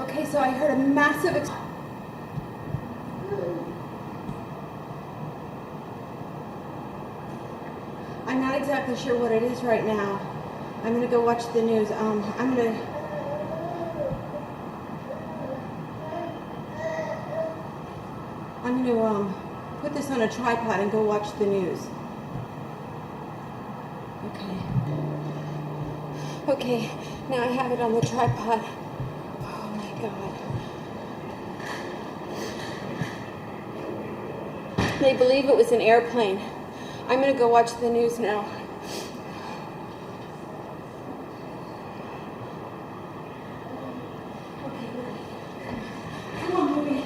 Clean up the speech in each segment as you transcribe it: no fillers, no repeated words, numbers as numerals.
Okay, so I heard a massive I'm not exactly sure what it is right now. I'm gonna go watch the news. I'm gonna put this on a tripod and go watch the news. Okay, now I have it on the tripod. Oh my God. They believe it was an airplane. I'm gonna go watch the news now. Okay, come on, Ruby.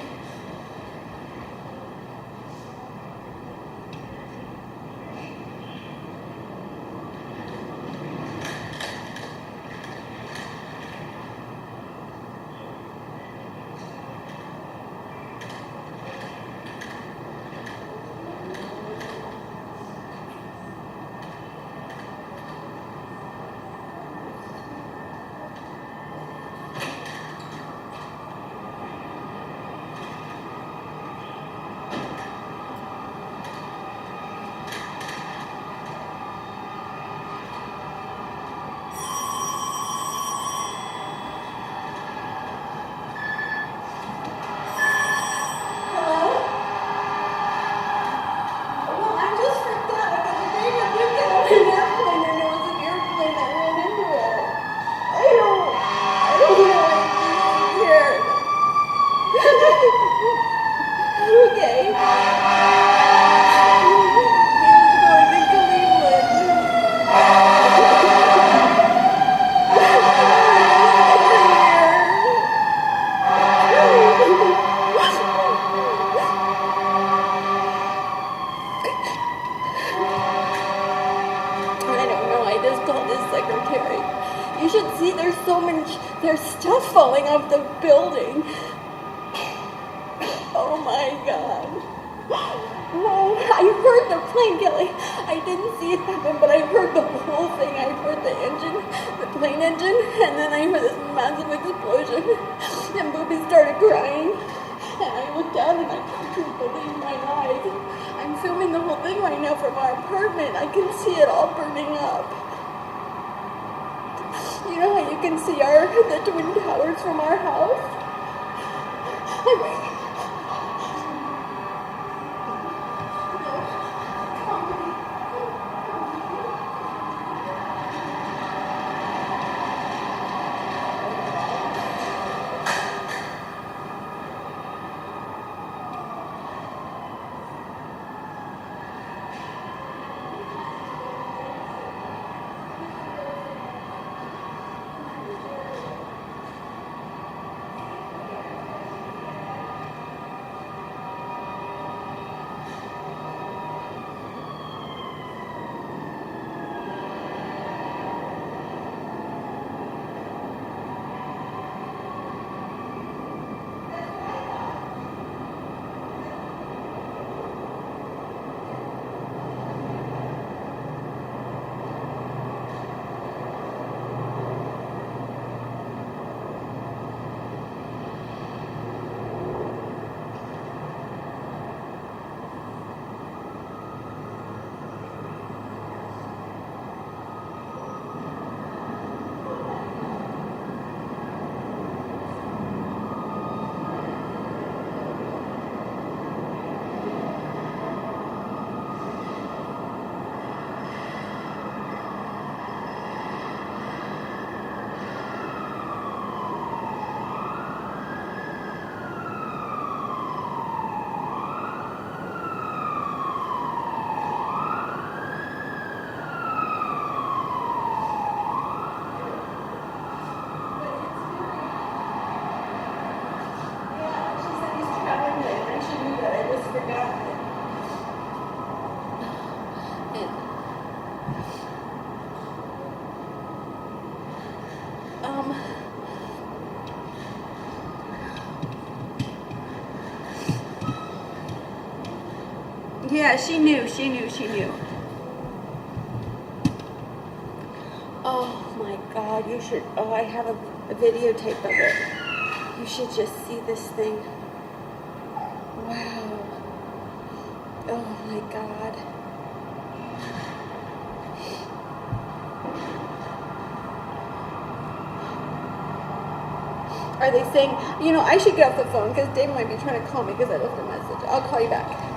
You should see there's stuff falling off the building. Oh my God. Oh, I heard the plane, Kelly. I didn't see it happen, but I heard the whole thing. I heard the engine, the plane engine, and then I heard this massive explosion. And Booby started crying. And I looked down and I couldn't believe my eyes. I'm filming the whole thing right now from our apartment. I can see it all burning up. You know how you can see the Twin Towers from our house? Yeah, she knew. Oh my God, you should, I have a videotape of it. You should just see this thing. Wow. Oh my God. Are they saying, I should get off the phone because Dave might be trying to call me because I left a message. I'll call you back.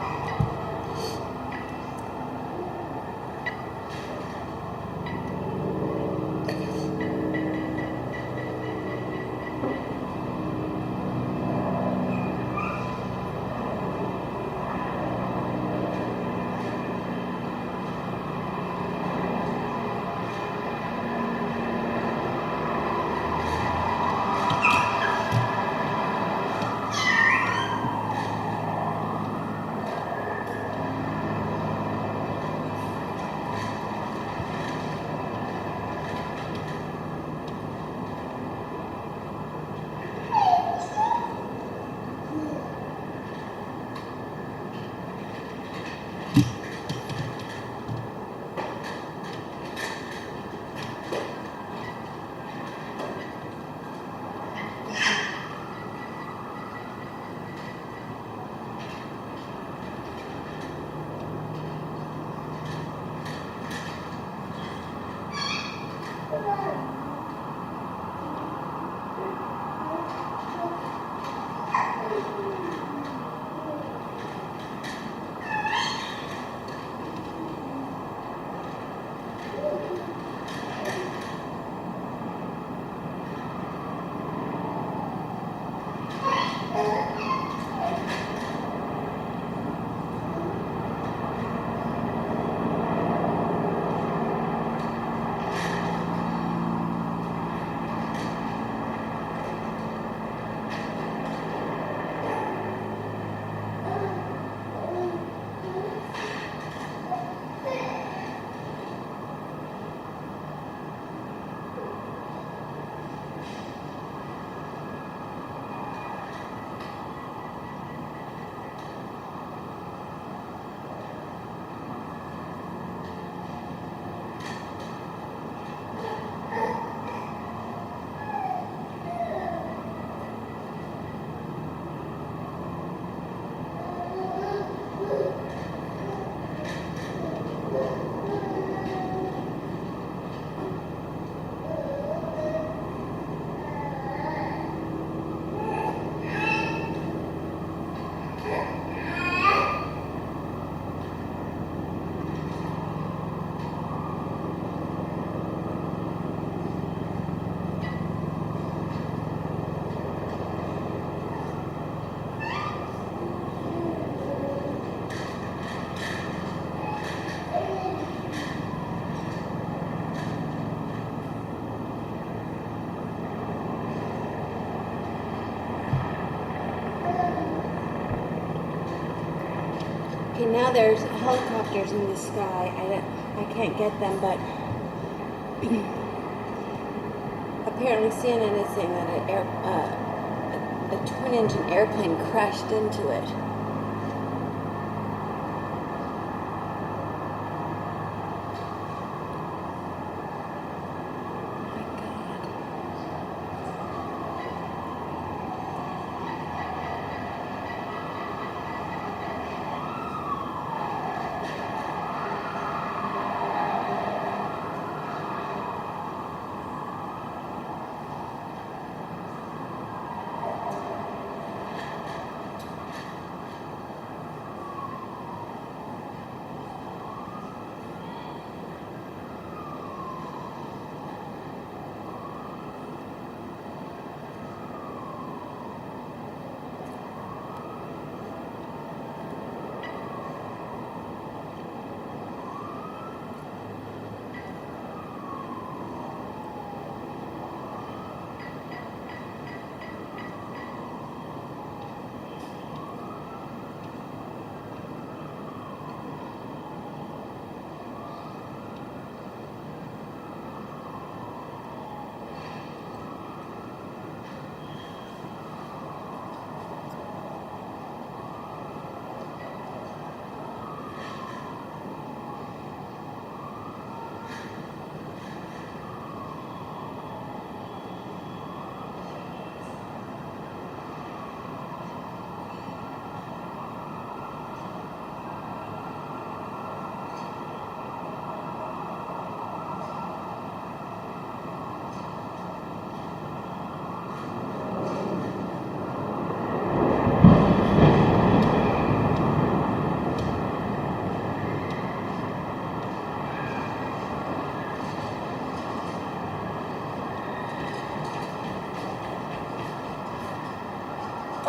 Okay, now there's helicopters in the sky. I can't get them, but apparently CNN is saying that a twin-engine airplane crashed into it.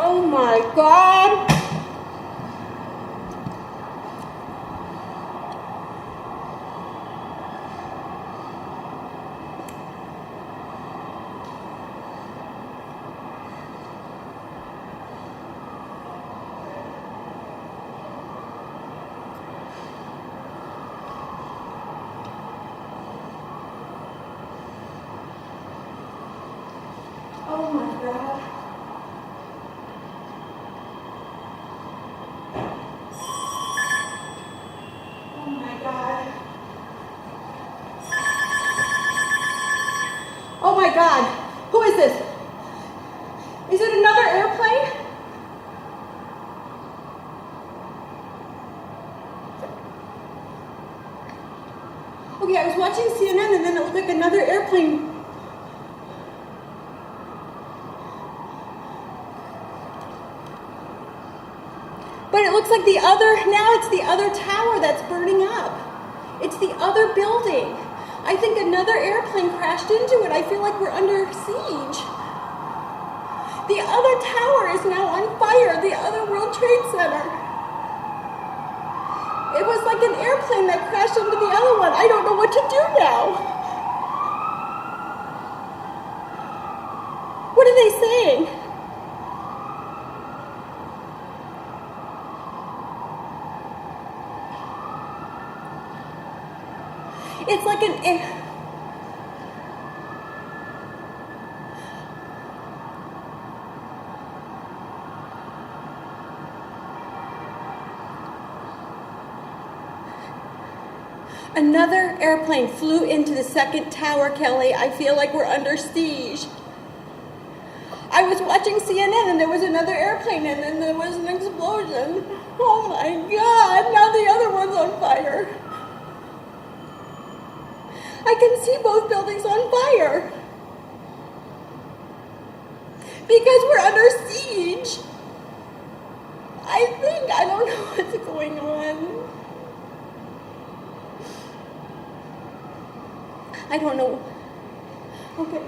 Oh my God. Oh my God. Oh my God. Oh my God. Who is this? Is it another airplane? Okay, I was watching CNN and then it looked like another airplane. But it looks like now it's the other tower that's burning up. It's the other building. I think another airplane crashed into it. I feel like we're under siege. The other tower is now on fire, the other World Trade Center. It was like an airplane that crashed into the other one. I don't know what to do now. What are they saying? It's like another airplane flew into the second tower, Kelly. I feel like we're under siege. I was watching CNN and there was another airplane and then there was an explosion. Oh my God, now the other one's on fire. I can see both buildings on fire. Because we're under siege. I don't know what's going on. I don't know. Okay.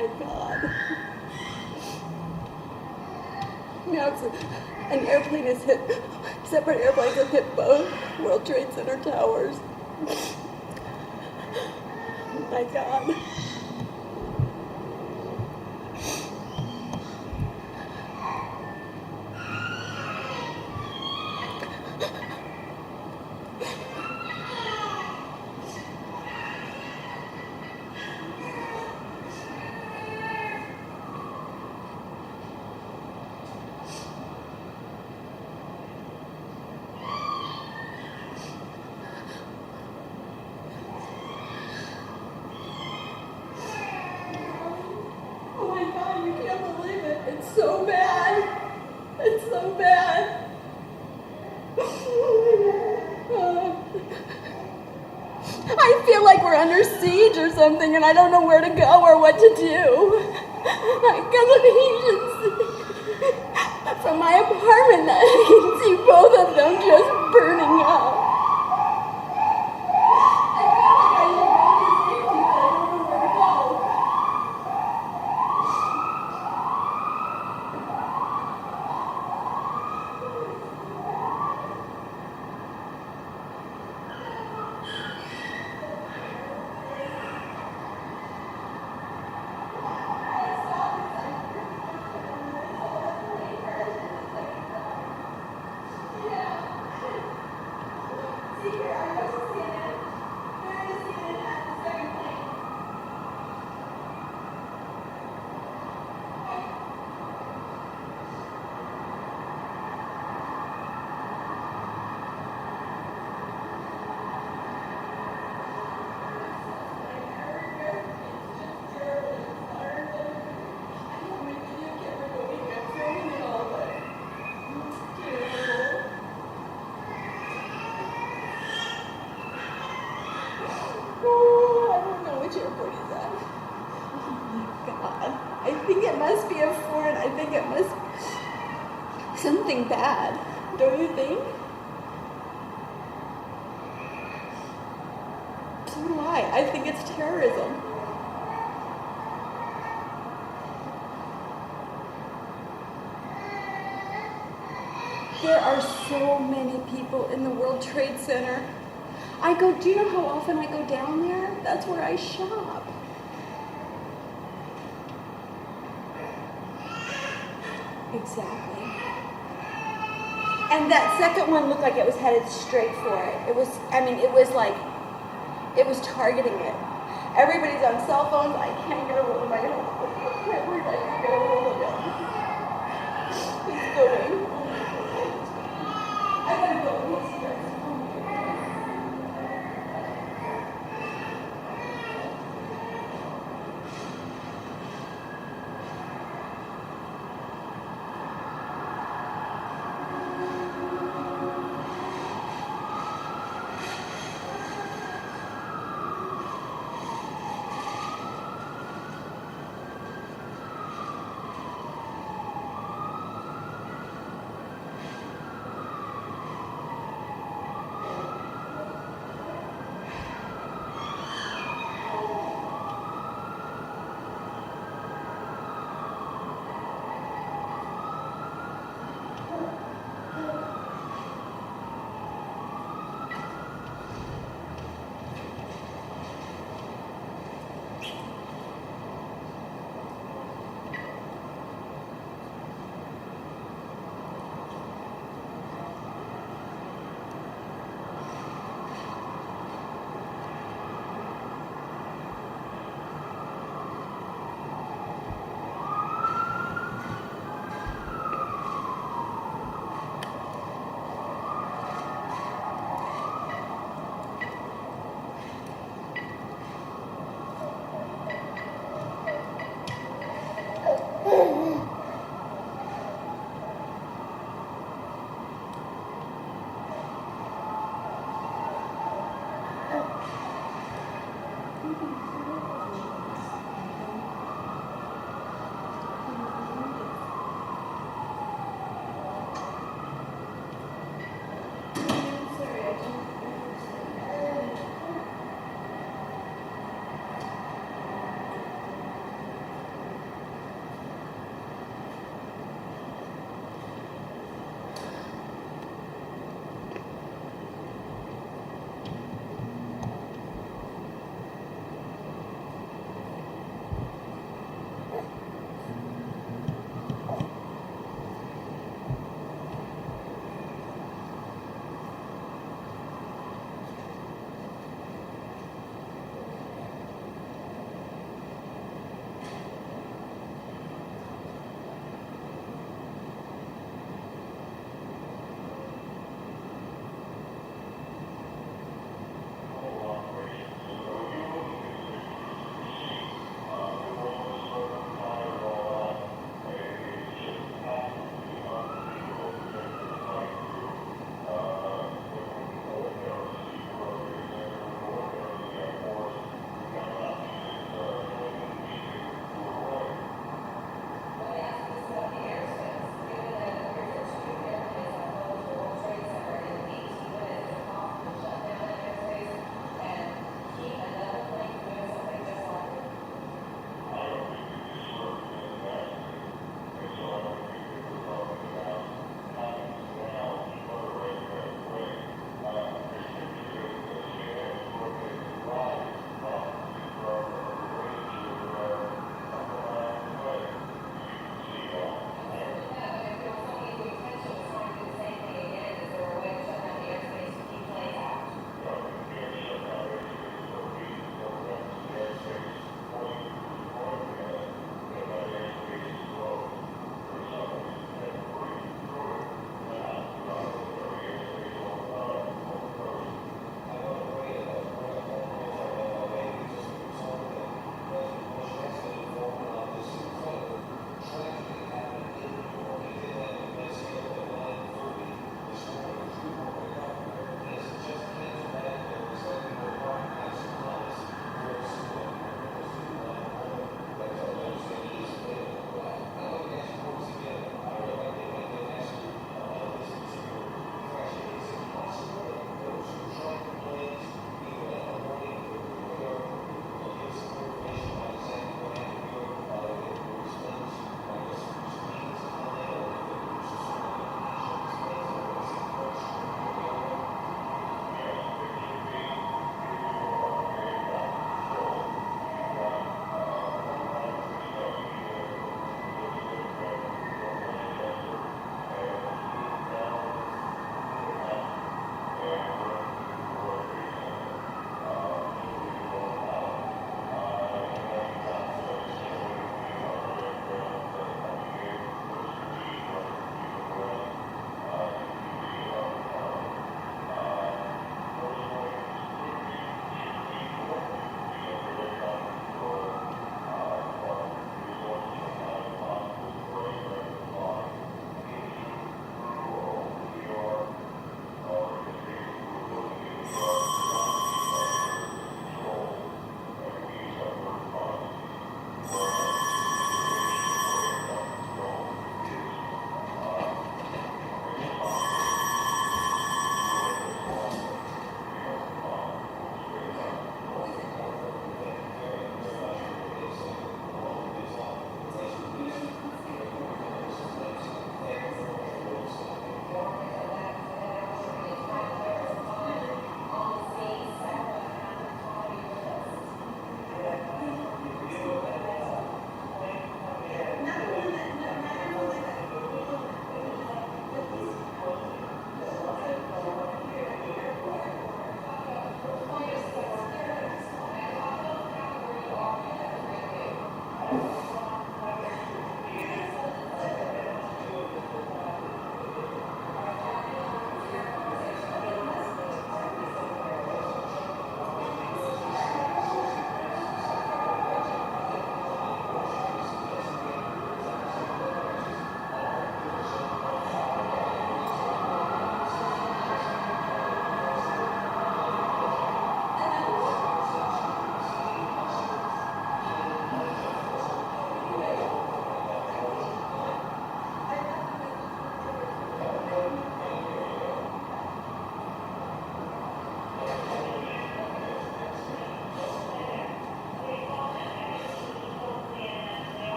my God. Now an airplane has hit, separate airplanes have hit both World Trade Center towers. My God. Oh my God, you can't believe it. It's so bad. It's so bad. I feel like we're under siege or something and I don't know where to go or what to do. Because of the heat from my apartment, I can see both of them just burning up. Airport is that? Oh my God. I think it must be a foreign. I think it must be something bad. Don't you think? So do I. I think it's terrorism. There are so many people in the World Trade Center. Do you know how often I go down there? That's where I shop. Exactly. And that second one looked like it was headed straight for it. It was targeting it. Everybody's on cell phones. I can't get a hold of my home. I can't get a hold of him. He's going. I gotta go.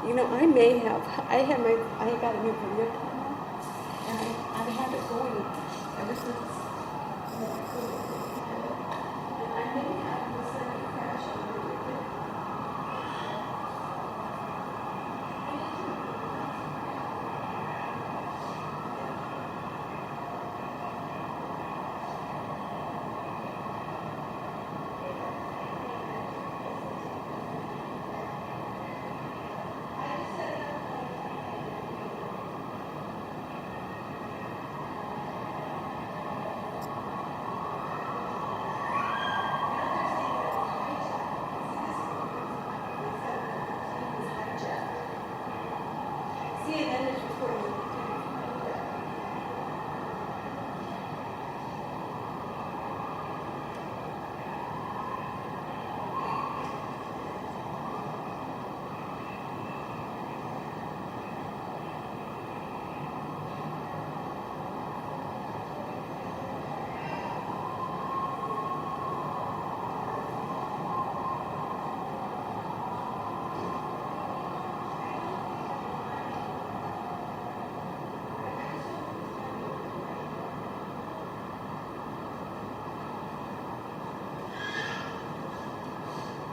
You know, I got a new video camera, and I had it going ever since. And I may have the second crash on the video. CNN is reporting.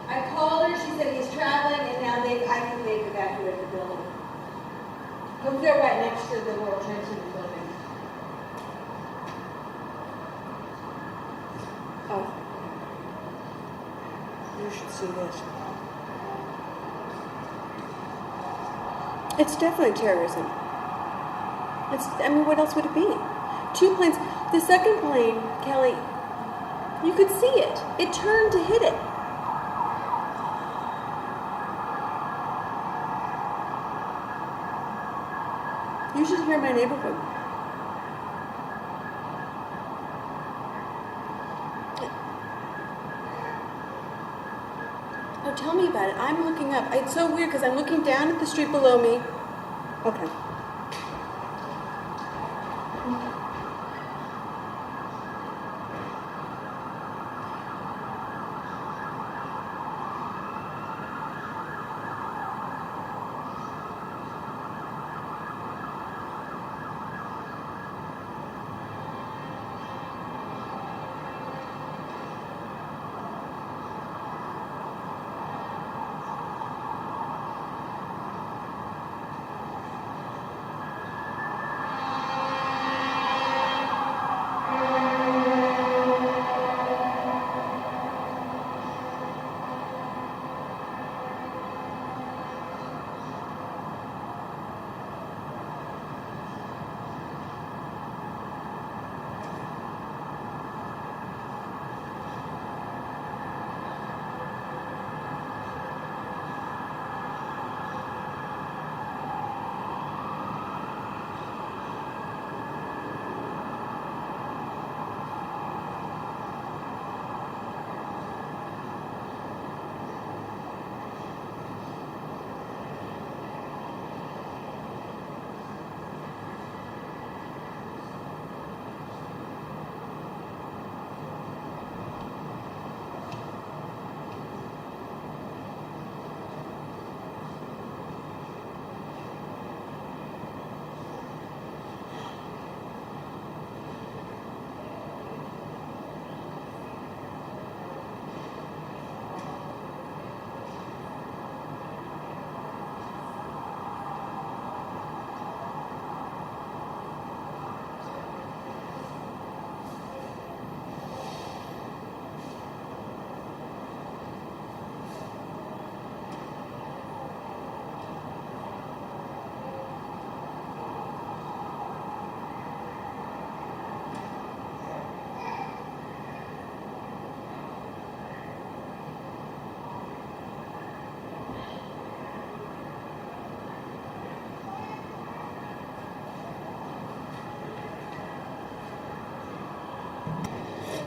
I called her, she said he's traveling, and now I think they've evacuated the building. Because they're right next to the World Trade Center building. Oh. You should see this. It's definitely terrorism. I mean, what else would it be? 2 planes. The second plane, Kelly, you could see it. It turned to hit it. You should hear my neighborhood. Oh, tell me about it. I'm looking up. It's so weird because I'm looking down at the street below me. Okay.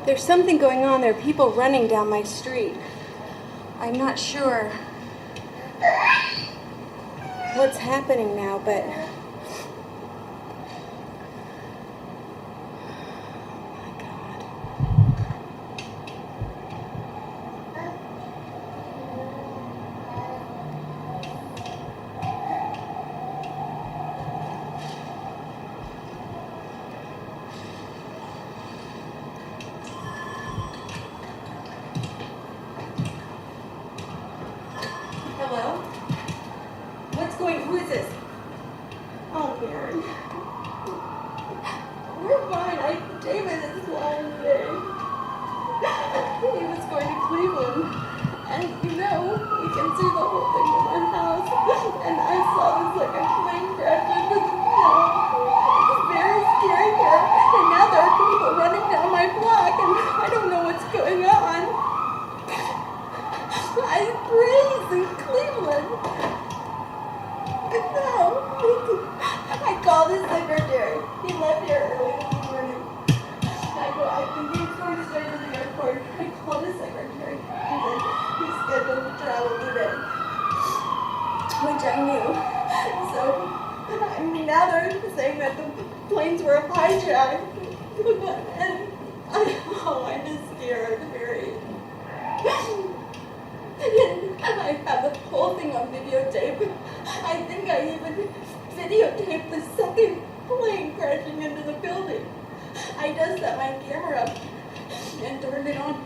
There's something going on. There are people running down my street. I'm not sure what's happening now, but scared. We're fine. David is flying today. He was going to Cleveland. And you know, we can see the whole thing from our house. And I saw this like a plane crash into the snow. It's very scary here. And now there are people running down my block and I don't know what's going on. I pray he's in Cleveland. No. I called his secretary. He left here early this morning. I think he's going straight to the airport. I called his secretary. He said he's scheduled to travel today. Which I knew. So, I mean, now they're saying that the planes were hijacked. And I'm just scared, very. I have the whole thing on videotape. I think I even videotaped the second plane crashing into the building. I just set my camera up and turned it on.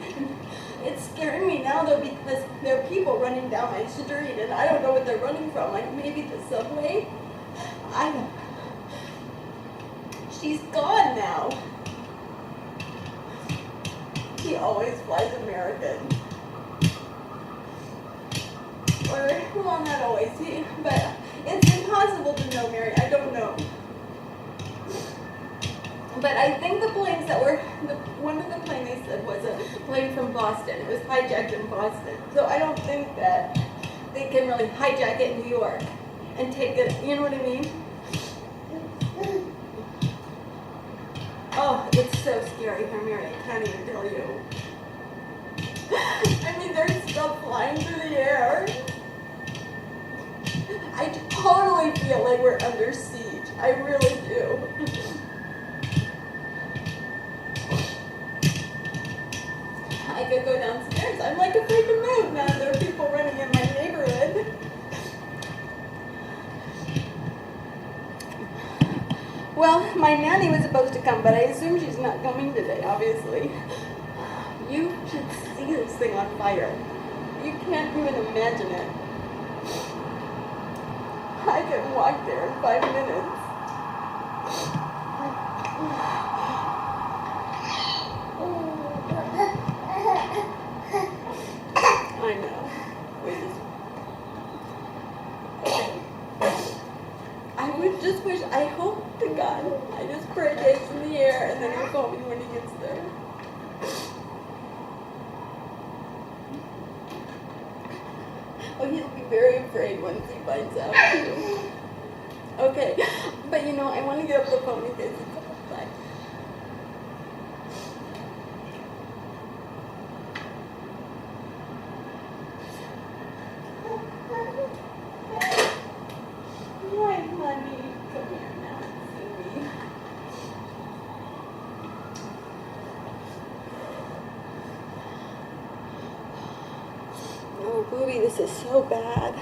It's scaring me now though because there are people running down my street and I don't know what they're running from, like maybe the subway. I don't. She's gone now. He always flies American. Or, well, not always, but it's impossible to know, Mary. I don't know. But I think the planes that were, one of the planes they said was a plane from Boston. It was hijacked in Boston. So I don't think that they can really hijack it in New York and take it, you know what I mean? Oh, it's so scary here, Mary. I can't even tell you. I mean, there's stuff flying through the air. I totally feel like we're under siege. I really do. I could go downstairs. I'm like afraid to move now that there are people running in my neighborhood. Well, my nanny was supposed to come, but I assume she's not coming today, obviously. You should see this thing on fire. You can't even imagine it. I can walk there in 5 minutes. I know. I would just wish, I hope to God, I just pray that it's in the air and then he'll call me when he gets there. Oh, he'll be very afraid once he finds out. Okay, but you know, I want to get up the phone in case he calls back. Hi, honey. Come here now and see me. Oh, Booby, this is so bad.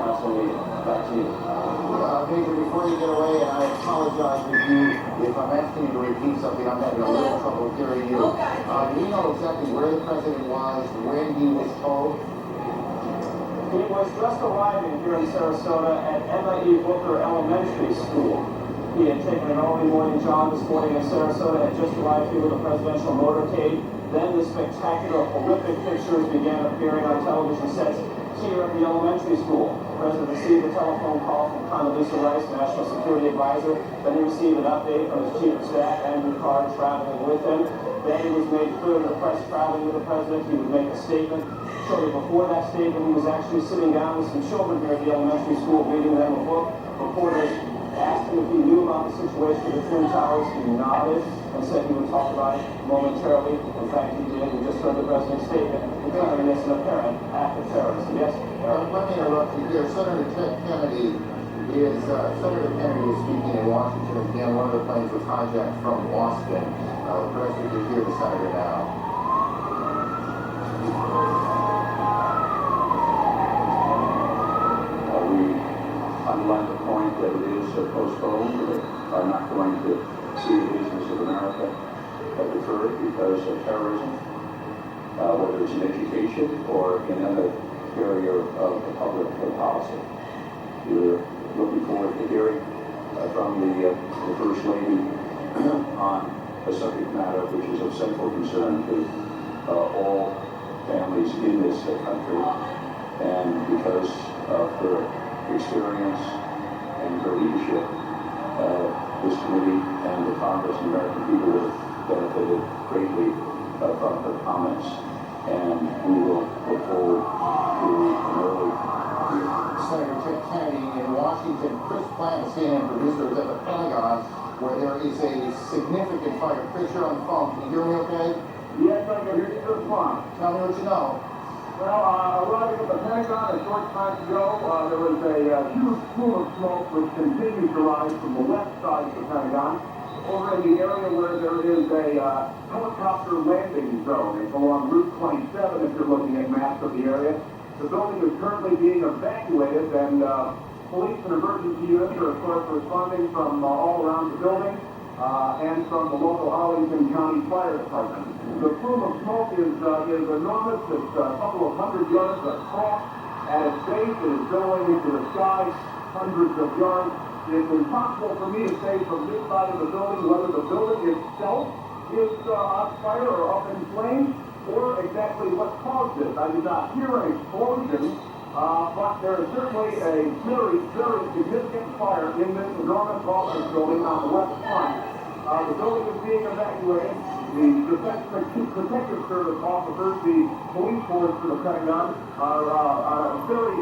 Council meeting. Back to you. Major, before you get away, and I apologize if I'm asking you to repeat something, I'm having a little trouble hearing you. Do you know exactly where the president was when he was told? He was just arriving here in Sarasota at Emma E. Booker Elementary School. He had taken an early morning jog this morning in Sarasota, had just arrived here with a presidential motorcade. Then the spectacular, horrific pictures began appearing on television sets here at the elementary school. The president received a telephone call from Condoleezza Rice, National Security Advisor. Then he received an update from his chief of staff, Andrew Card, traveling with him. Then it was made clear to the press traveling with the president he would make a statement. Shortly before that statement, he was actually sitting down with some children here at the elementary school, reading them a book. Reporters asked him if he knew about the situation with the Twin Towers. He nodded and said he would talk about it momentarily. In fact, he did. We just heard the president's statement declaring this an apparent act of terrorism. Yes? Let me interrupt you here. Senator Kennedy is speaking in Washington. Again, one of the planes was hijacked from Boston. The president is here, the senator now. Underline the point that it is postponed. We are not going to see the business of America deferred because of terrorism, whether it's in education or in another area of the public policy. We're looking forward to hearing from the First Lady on a subject matter which is of central concern to all families in this country, and because of her experience and her leadership, this committee and the Congress and the American people have benefited greatly from her comments, and we will look forward to an early Senator Ted Kennedy in Washington. Chris Plant, CNN producer, is at the Pentagon, where there is a significant fire. Chris, you're on the phone. Can you hear me okay? Yes, I can hear you just fine. Tell me what you know. Well, arriving at the Pentagon a short time ago, there was a huge plume of smoke which continues to rise from the left side of the Pentagon over in the area where there is a helicopter landing zone. It's along Route 27 if you're looking at maps of the area. The building is currently being evacuated, and police and emergency units are, of course, responding from all around the building and from the local Arlington County Fire Department. The plume of smoke is enormous. It's a couple of hundred yards across. At its base, it is billowing into the sky, hundreds of yards. It's impossible for me to say from this side of the building whether the building itself is on fire or up in flames, or exactly what caused it. I did not hear an explosion, but there is certainly a very, very significant fire in this enormous office building on the west front. The building is being evacuated. The Protective Service officers, the police force for the Pentagon, are on a very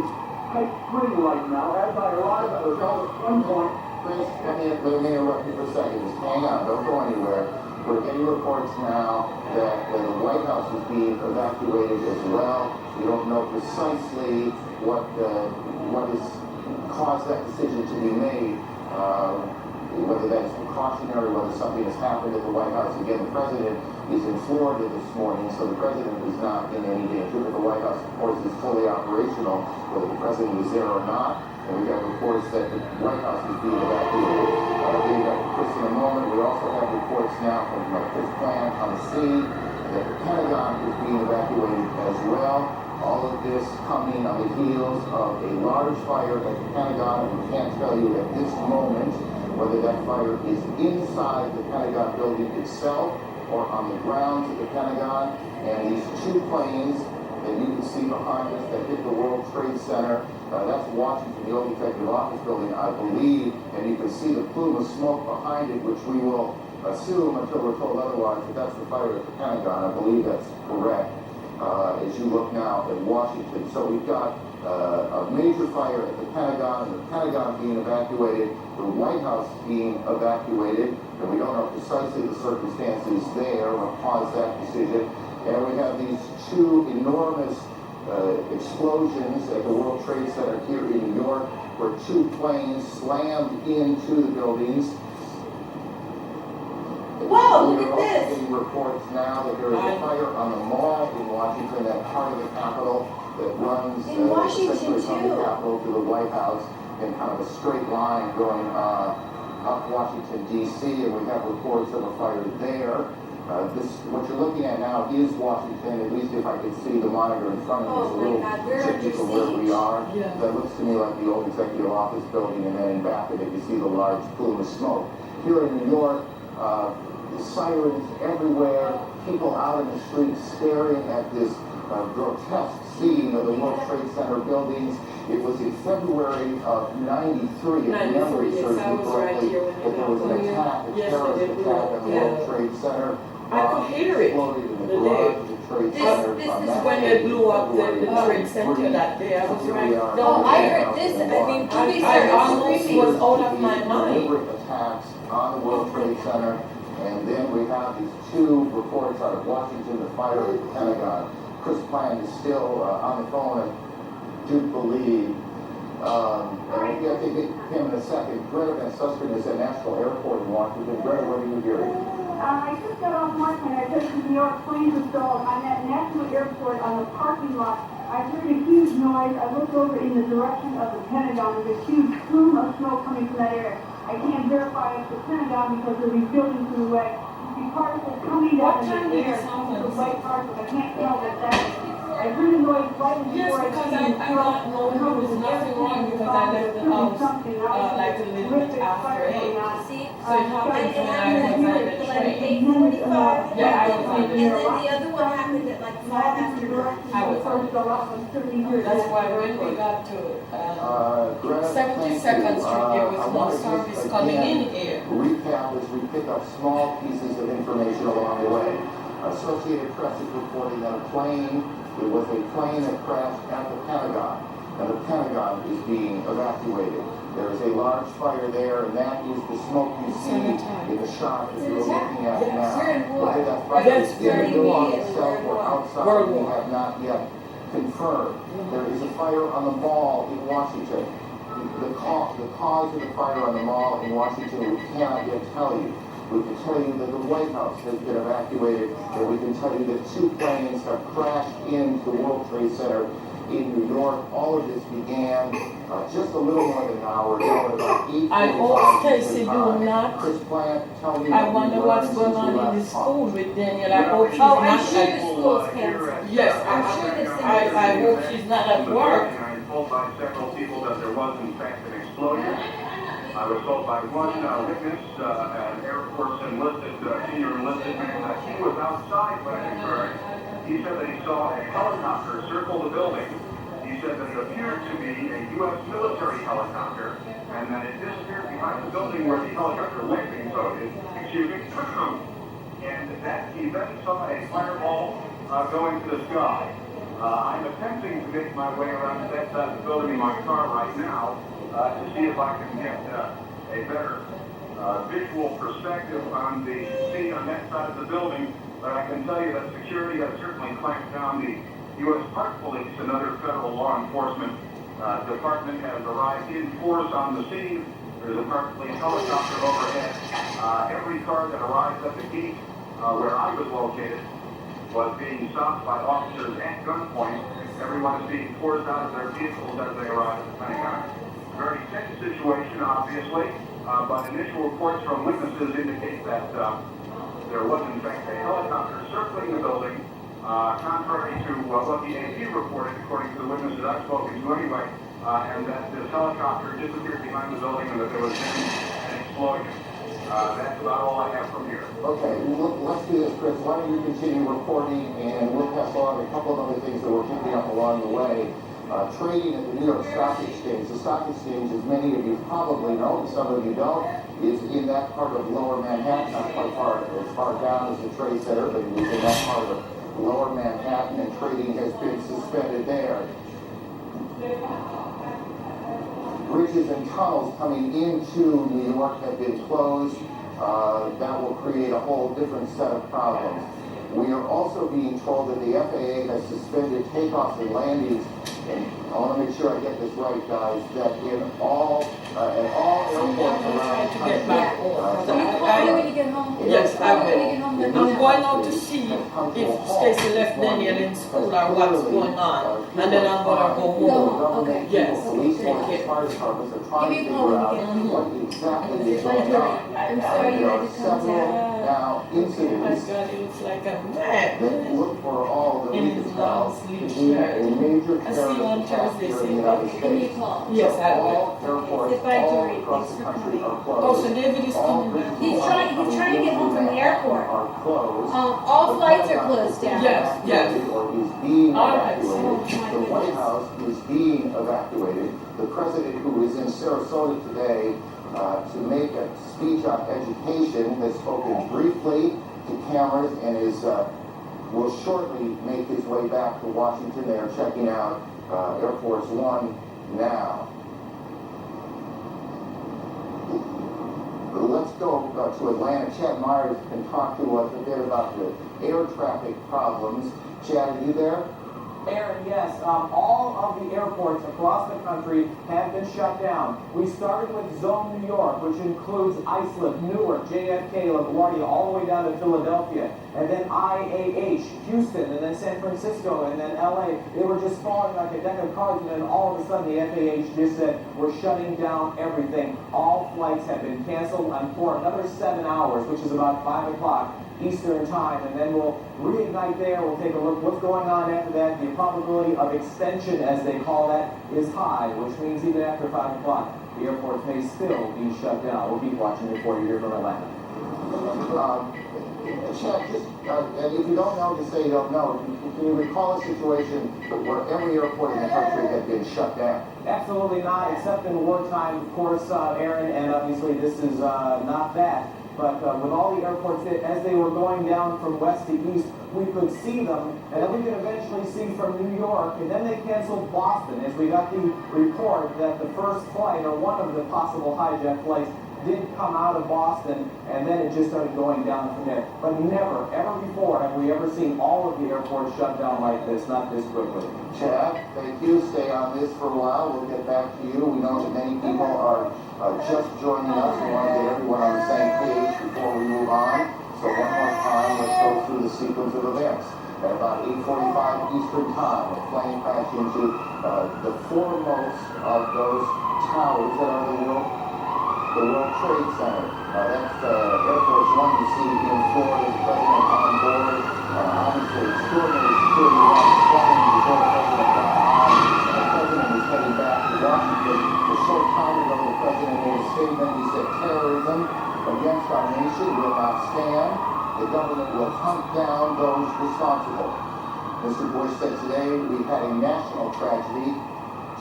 tight string right now. As I arrived, I was at one point. Chris, let me interrupt you for a second. Just hang on. Don't go anywhere. We're getting reports now that the White House is being evacuated as well. We don't know precisely what has caused that decision to be made. Whether that's precautionary, whether something has happened at the White House. Again, the president is in Florida this morning, so the president is not in any danger, but the White House, of course, is fully operational, whether the president is there or not. And we got reports that the White House is being evacuated. Getting back to Chris in a moment, we also have reports now from Chris Plant on the scene that the Pentagon is being evacuated as well. All of this coming on the heels of a large fire at the Pentagon, and we can't tell you at this moment whether that fire is inside the Pentagon building itself or on the grounds of the Pentagon. And these two planes that you can see behind us that hit the World Trade Center, that's Washington, the old executive office building, I believe, and you can see the plume of smoke behind it, which we will assume until we're told otherwise that that's the fire at the Pentagon. I believe that's correct as you look now at Washington. So we've got a major fire at the Pentagon, and the Pentagon being evacuated, the White House being evacuated, and we don't know precisely the circumstances there, what caused that decision. And we have these two enormous explosions at the World Trade Center here in New York, where two planes slammed into the buildings. Whoa, look We're at also this. getting reports now that there is a fire on the mall in Washington, that part of the Capitol. that runs In Washington, essentially from the too. Capitol to the White House in kind of a straight line going up Washington, D.C., and we have reports of a fire there. What you're looking at now is Washington, at least if I can see the monitor in front of me. It's a little tricky from where we are. Yeah. That looks to me like the old executive office building, and then in back of it you see the large plume of smoke. Here in New York, sirens everywhere, people out in the streets staring at this grotesque scene of the World Trade Center buildings. It was in February of '93, if memory serves me correctly, that there was an attack, a terrorist attack on the World Trade Center. I could hear it Exploded in the the garage day. of the Trade This Center is on that When day, they blew up the February Trade Center that day, I was Here right. we are. Oh, I heard this. I mean, police I are almost screaming. was out of my mind. Deliberate attacks on the World Trade Center, and then we have these two reports out of Washington, the fire at the Pentagon. Chris Plant is still on the phone, I do believe. And we'll get to him in a second. Greta Van Susteren is at National Airport in Washington. Greta, what are you hearing? I just got off my plane. I took the New York planes installed. I'm at National Airport on the parking lot. I heard a huge noise. I looked over in the direction of the Pentagon. There's a huge plume of smoke coming from that area. I can't verify it's the Pentagon because there are these buildings in the way. The particles coming down in the air, the white particles. I can't tell that that is. I heard a noise right Yes, before because I I got no, there was nothing wrong because I left the house like a little bit after 8. See? So it happened when I was on the train. 8:45. Yeah, I was on the And then the other one happened at like 5 after 9. I was That's why when we got to Greta, 72nd Street, there was I no wanna service just, coming again, in here. recap as we pick up small pieces of information along the way. Associated Press is reporting that it was a plane that crashed at the Pentagon, and the Pentagon is being evacuated. There is a large fire there, and that is the smoke you see in the shot that you're looking at now. You're in war. Whether that fire Yes, is in the very building immediate. itself or World outside, War. we have not yet confirmed. There is a fire on the mall in Washington. The cause of the fire on the mall in Washington, we cannot yet tell you. We can tell you that the White House has been evacuated, and we can tell you that 2 planes have crashed into the World Trade Center in New York. All of this began just a little more than an hour ago, at about 8:45. I hope Stacy do not. Chris Plant, tell me I what wonder you what's learned going since on we in the last talked. school with Daniel. I hope she's Oh, not I'm sure at the school's canceled. Yes, I'm sure this thing I hope she's not at work. I was told by several people that there was in fact an explosion. I was told by one witness, an Air Force enlisted, senior enlisted man, that he was outside when it occurred. He said that he saw a helicopter circle the building. He said that it appeared to be a U.S. military helicopter, and that it disappeared behind the building where the helicopter landing zone is. Excuse me. And that he then saw a fireball go into the sky. I'm attempting to make my way around that side of the building in my car right now to see if I can get a better visual perspective on the scene on that side of the building. But I can tell you that security has certainly clamped down. The U.S. Park Police and other federal law enforcement department has arrived in force on the scene. There's a Park Police helicopter overhead. Every car that arrives at the gate where I was located was being stopped by officers at gunpoint. Everyone is being forced out of their vehicles as they arrive at the Pentagon. Very tense situation, obviously, but initial reports from witnesses indicate that there was, in fact, a helicopter circling the building, contrary to what the AP reported, according to the witnesses I've spoken to anyway, and that this helicopter disappeared behind the building and that there was then an explosion. That's about all I have from here. Okay, let's do this, Chris. Why don't you continue reporting, and we'll pass along a couple of other things that we're picking up along the way. Trading at the New York Stock Exchange. The Stock Exchange, as many of you probably know, and some of you don't, is in that part of Lower Manhattan, not quite as far down as the Trade Center, but it is in that part of Lower Manhattan, and trading has been suspended there. Bridges and tunnels coming into New York have been closed. That will create a whole different set of problems. We are also being told that the FAA has suspended takeoffs and landings, and I want to make sure I get this right, guys, that in all airports around the country. Will you call me when you get home? Yes, I When you will. get home, let me I'm know. going out to see if Stacy left Daniel in school or what's going on, and then I'm gonna go home. Okay. Yes. Police Take forces, care. fire departments are Give trying me to a call figure when out you get home. what exactly is It's going like, on. I'm sorry you There had are to several contact. now Oh my incidents God, it looks like a that man. look for all the In his reasons long now to sleeve be a shirt. major I see you on terrorist attack Thursday, here in say the United thank you. Give me a States. call. Yes, I will. All airports Say bye, all Dory. across Thanks the for country coming. are Oh, closed. so David is All coming back. bridges He's along trying to get home from the airport. are closed. All The flights are Pentagon closed is being down. Yes, yes. evacuated Or is being All right. evacuated. Oh, my The White goodness. House is being evacuated. The president, who is in Sarasota today to make a speech on education, has spoken briefly to cameras and will shortly make his way back to Washington. They are checking out Air Force One now. Let's go to Atlanta. Chad Myers can talk to us a bit about the air traffic problems. Chad, are you there? Aaron, yes, all of the airports across the country have been shut down. We started with Zone New York, which includes Islip, Newark, JFK, LaGuardia, all the way down to Philadelphia, and then IAH, Houston, and then San Francisco, and then LA. They were just falling like a deck of cards, and then all of a sudden the FAA just said, we're shutting down everything. All flights have been canceled for another 7 hours, which is about 5 o'clock Eastern time, and then we'll reignite there. We'll take a look what's going on after that. The probability of extension, as they call that, is high, which means even after 5 o'clock, the airports may still be shut down. We'll keep watching it for you here from Atlanta. Chad, just, and if you don't know, just say you don't know. Can you recall a situation where every airport in the country had been shut down? Absolutely not, except in wartime, of course, Aaron, and obviously this is not that. But with all the airports, as they were going down from west to east, we could see them, and then we could eventually see from New York, and then they canceled Boston, as we got the report that the first flight, or one of the possible hijack flights, did come out of Boston, and then it just started going down from there. But never, ever before have we ever seen all of the airports shut down like this, not this quickly. Chad, thank you. Stay on this for a while. We'll get back to you. We know that many people are just joining us. We want to get everyone on the same page before we move on. So one more time, let's go through the sequence of events. At about 8:45 Eastern Time, a plane crashed into the foremost of those towers that are the World Trade Center. That's Air Force One you see in Florida. The president on board. Obviously, extraordinary security around the plane before the president got on. The president was heading back to Washington. A short time ago, the president made a statement. He said, terrorism against our nation will not stand. The government will hunt down those responsible. Mr. Bush said today we had a national tragedy.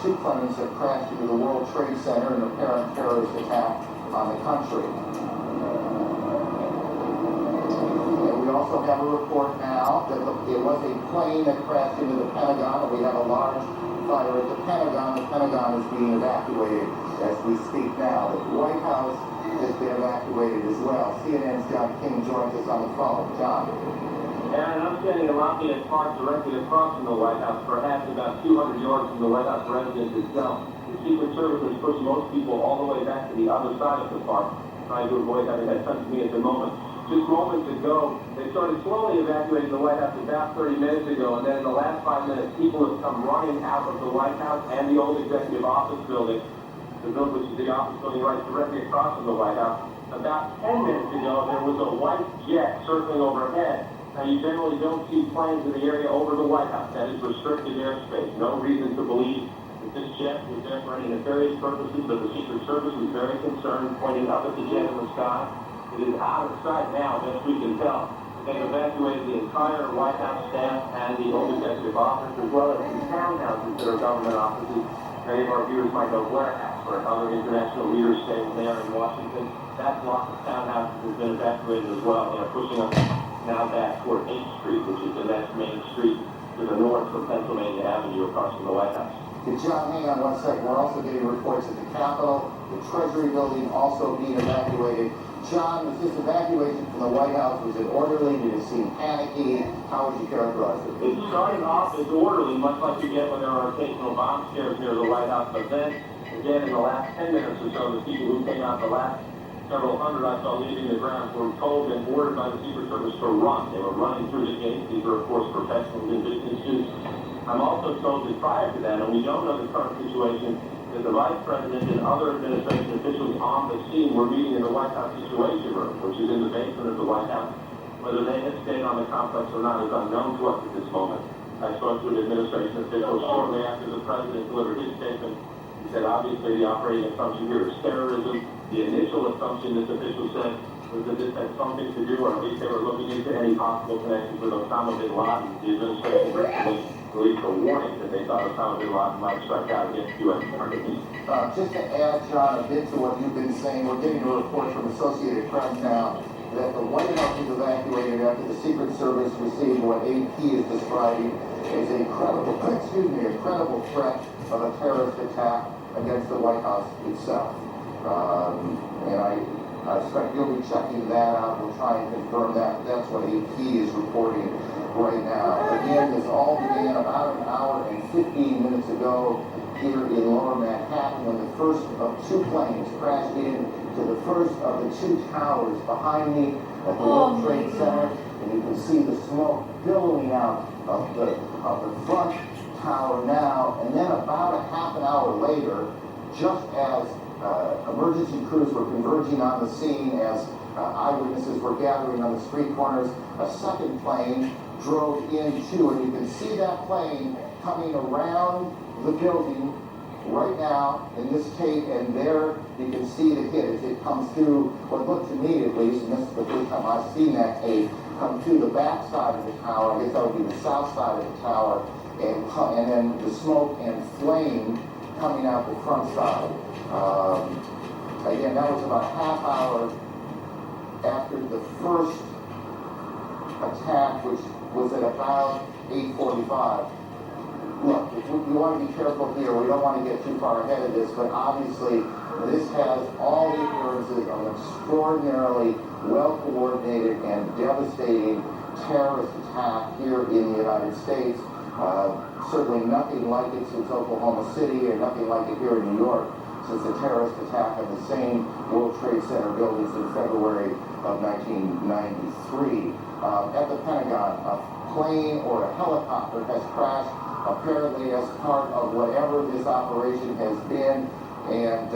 2 planes have crashed into the World Trade Center in an apparent terrorist attack on the country. And we also have a report now that it was a plane that crashed into the Pentagon, and we have a large fire at the Pentagon. The Pentagon is being evacuated as we speak now. The White House has been evacuated as well. CNN's John King joins us on the phone. John. Aaron, I'm standing in Lafayette Park directly across from the White House, perhaps about 200 yards from the White House residence itself. The Secret Service has pushed most people all the way back to the other side of the park, trying to avoid having that touch me at the moment. Just moments ago, they started slowly evacuating the White House about 30 minutes ago, and then in the last 5 minutes, people have come running out of the White House and the old Executive Office building, the building which is the office building right directly across from the White House. About 10 minutes ago, there was a white jet circling overhead. Now, you generally don't see planes in the area over the White House. That is restricted airspace. No reason to believe that this jet was there for any nefarious purposes, but the Secret Service was very concerned, pointing up at the jet in the sky. It is out of sight now, best we can tell. They've evacuated the entire White House staff and the old executive office, as well as the townhouses that are government offices. Many of our viewers might know Blair House, where other international leaders stay there in Washington. That block of townhouses has been evacuated as well. They are pushing us now back toward 8th Street, which is the next main street to the north from Pennsylvania Avenue across from the White House. John, hang on one second. We're also getting reports at the Capitol, the Treasury building also being evacuated. John, was this evacuation from the White House, was it orderly? Did it seem panicky? How would you characterize it? It started off as orderly, much like you get when there are occasional bomb scares near the White House. But then, again, in the last 10 minutes or so, the people who came out, the last several hundred I saw leaving the grounds, were told and ordered by the Secret Service to run. They were running through the gates. These are, of course, professionals in business suits. I'm also told that prior to that, and we don't know the current situation, that the Vice President and other administration officials on the scene were meeting in the White House Situation Room, which is in the basement of the White House. Whether they had stayed on the complex or not is unknown to us at this moment. I spoke to an administration official shortly after the President delivered his statement. He said, obviously, the operating assumption here is terrorism. The initial assumption, this official said, was that this had something to do, or at least they were looking into any possible connection with Osama bin Laden. The administration recently released a warning that they thought Osama bin Laden might strike out against U.S. targets. Just to add, John, a bit to what you've been saying, we're getting a report from Associated Press now that the White House was evacuated after the Secret Service received what AP is describing as a credible threat of a terrorist attack against the White House itself. And I expect you'll be checking that out. We'll try and confirm that. That's what AP is reporting right now. Again, this all began about an hour and 15 minutes ago here in Lower Manhattan when the first of two planes crashed into the first of the two towers behind me at the World Trade Center. And you can see the smoke billowing out of the front tower now. And then about a half an hour later, just as emergency crews were converging on the scene, as eyewitnesses were gathering on the street corners, a second plane drove into, and you can see that plane coming around the building right now in this tape, and there you can see the hit as it comes through what looked to me, at least, and this is the first time I've seen that tape, come through the back side of the tower. I guess that would be the south side of the tower, and then the smoke and flame coming out the front side. Again, that was about a half hour after the first attack, which was at about 8:45. Look, we want to be careful here. We don't want to get too far ahead of this, but obviously this has all the appearances of an extraordinarily well-coordinated and devastating terrorist attack here in the United States. Certainly nothing like it since Oklahoma City, or nothing like it here in New York since the terrorist attack on the same World Trade Center buildings in February of 1993. At the Pentagon, a plane or a helicopter has crashed, apparently as part of whatever this operation has been, and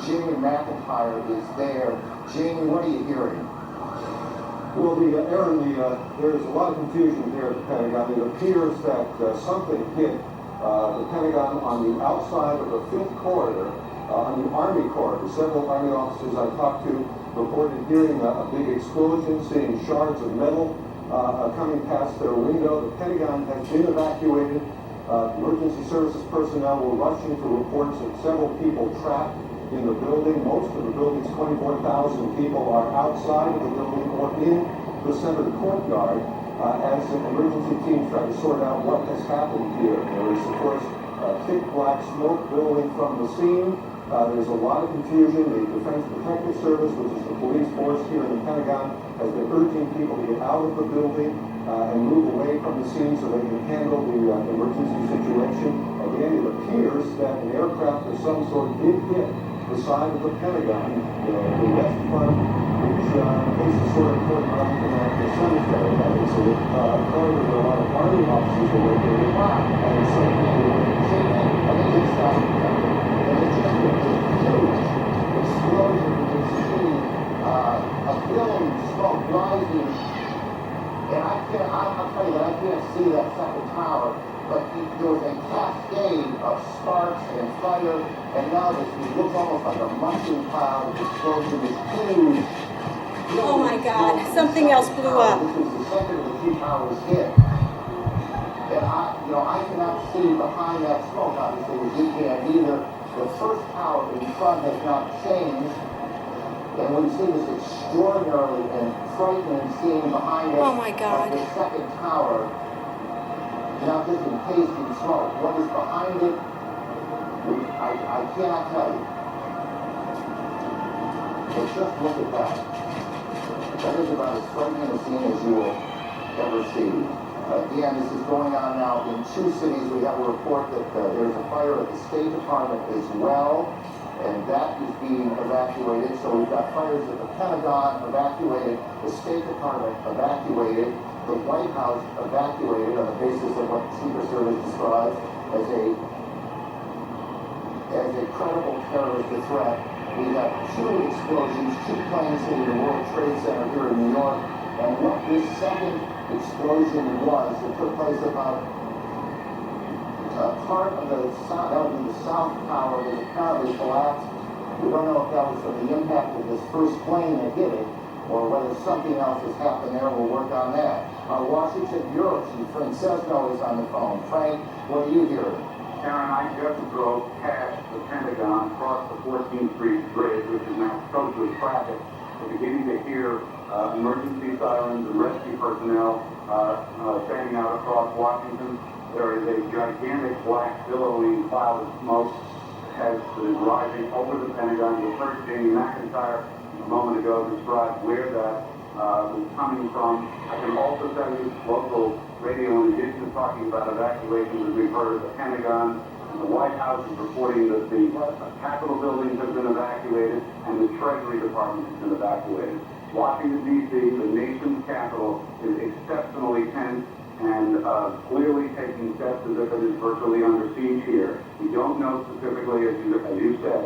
Jamie McIntyre is there. Jamie, what are you hearing? Well, Aaron, there's a lot of confusion here at the Pentagon. It appears that something hit the Pentagon on the outside of the 5th corridor, on the Army corridor. Several Army officers I talked to reported hearing a big explosion, seeing shards of metal coming past their window. The Pentagon has been evacuated. Emergency services personnel were rushing to reports of several people trapped in the building. Most of the building's 24,000 people are outside of the building or in the center courtyard as an emergency team try to sort out what has happened here. There is, of course, thick black smoke billowing from the scene. There's a lot of confusion. The Defense Protective Service, which is the police force here in the Pentagon, has been urging people to get out of the building and move away from the scene so they can handle the emergency situation. Again, it appears that an aircraft of some sort did hit the side of the Pentagon, the west front, which faces sort of toward the cemetery. So according to a lot of Army officers who were there, and some people were explosion. You can see a billowing smoke rising, and I'll tell you that I can't see that second tower, but there was a cascade of sparks and fire, and now this looks almost like a mushroom cloud. This explosion is huge. Oh my God, something else blew up. This was the second of the two towers hit. And I cannot see behind that smoke, obviously, as you can either. The first tower in front has not changed, and we see this extraordinarily and frightening scene behind us. Oh my God. The second tower, now just encased in smoke. What is behind it, I cannot tell you. But just look at that. That is about as frightening a scene as you will ever see. Again, this is going on now in 2 cities. We have a report that there's a fire at the State Department as well, and that is being evacuated. So we've got fires at the Pentagon evacuated, the State Department evacuated, the White House evacuated on the basis of what the Secret Service describes as a credible terrorist threat. We have 2 explosions, 2 planes hitting the World Trade Center here in New York, and what this second explosion was, it took place about part of the South Tower that apparently collapsed. We don't know if that was from the impact of this first plane that hit it, or whether something else has happened there. We'll work on that. Our Washington Bureau Chief, Frank Sesno, is on the phone. Frank, what are you hearing? Karen, I just drove past the Pentagon, across the 14th Street Bridge, which is now choked with traffic. We're beginning to hear emergency sirens and rescue personnel standing out across Washington. There is a gigantic black billowing cloud of smoke that is rising over the Pentagon. You heard Jamie McIntyre a moment ago describe where that was coming from. I can also tell you local radio, in addition to talking about evacuations, as we've heard, the Pentagon and the White House is reporting that the Capitol buildings have been evacuated and the Treasury Department has been evacuated. Washington, D.C., the nation's capital, is exceptionally tense and clearly taking steps as if it is virtually under siege here. We don't know specifically, as you said,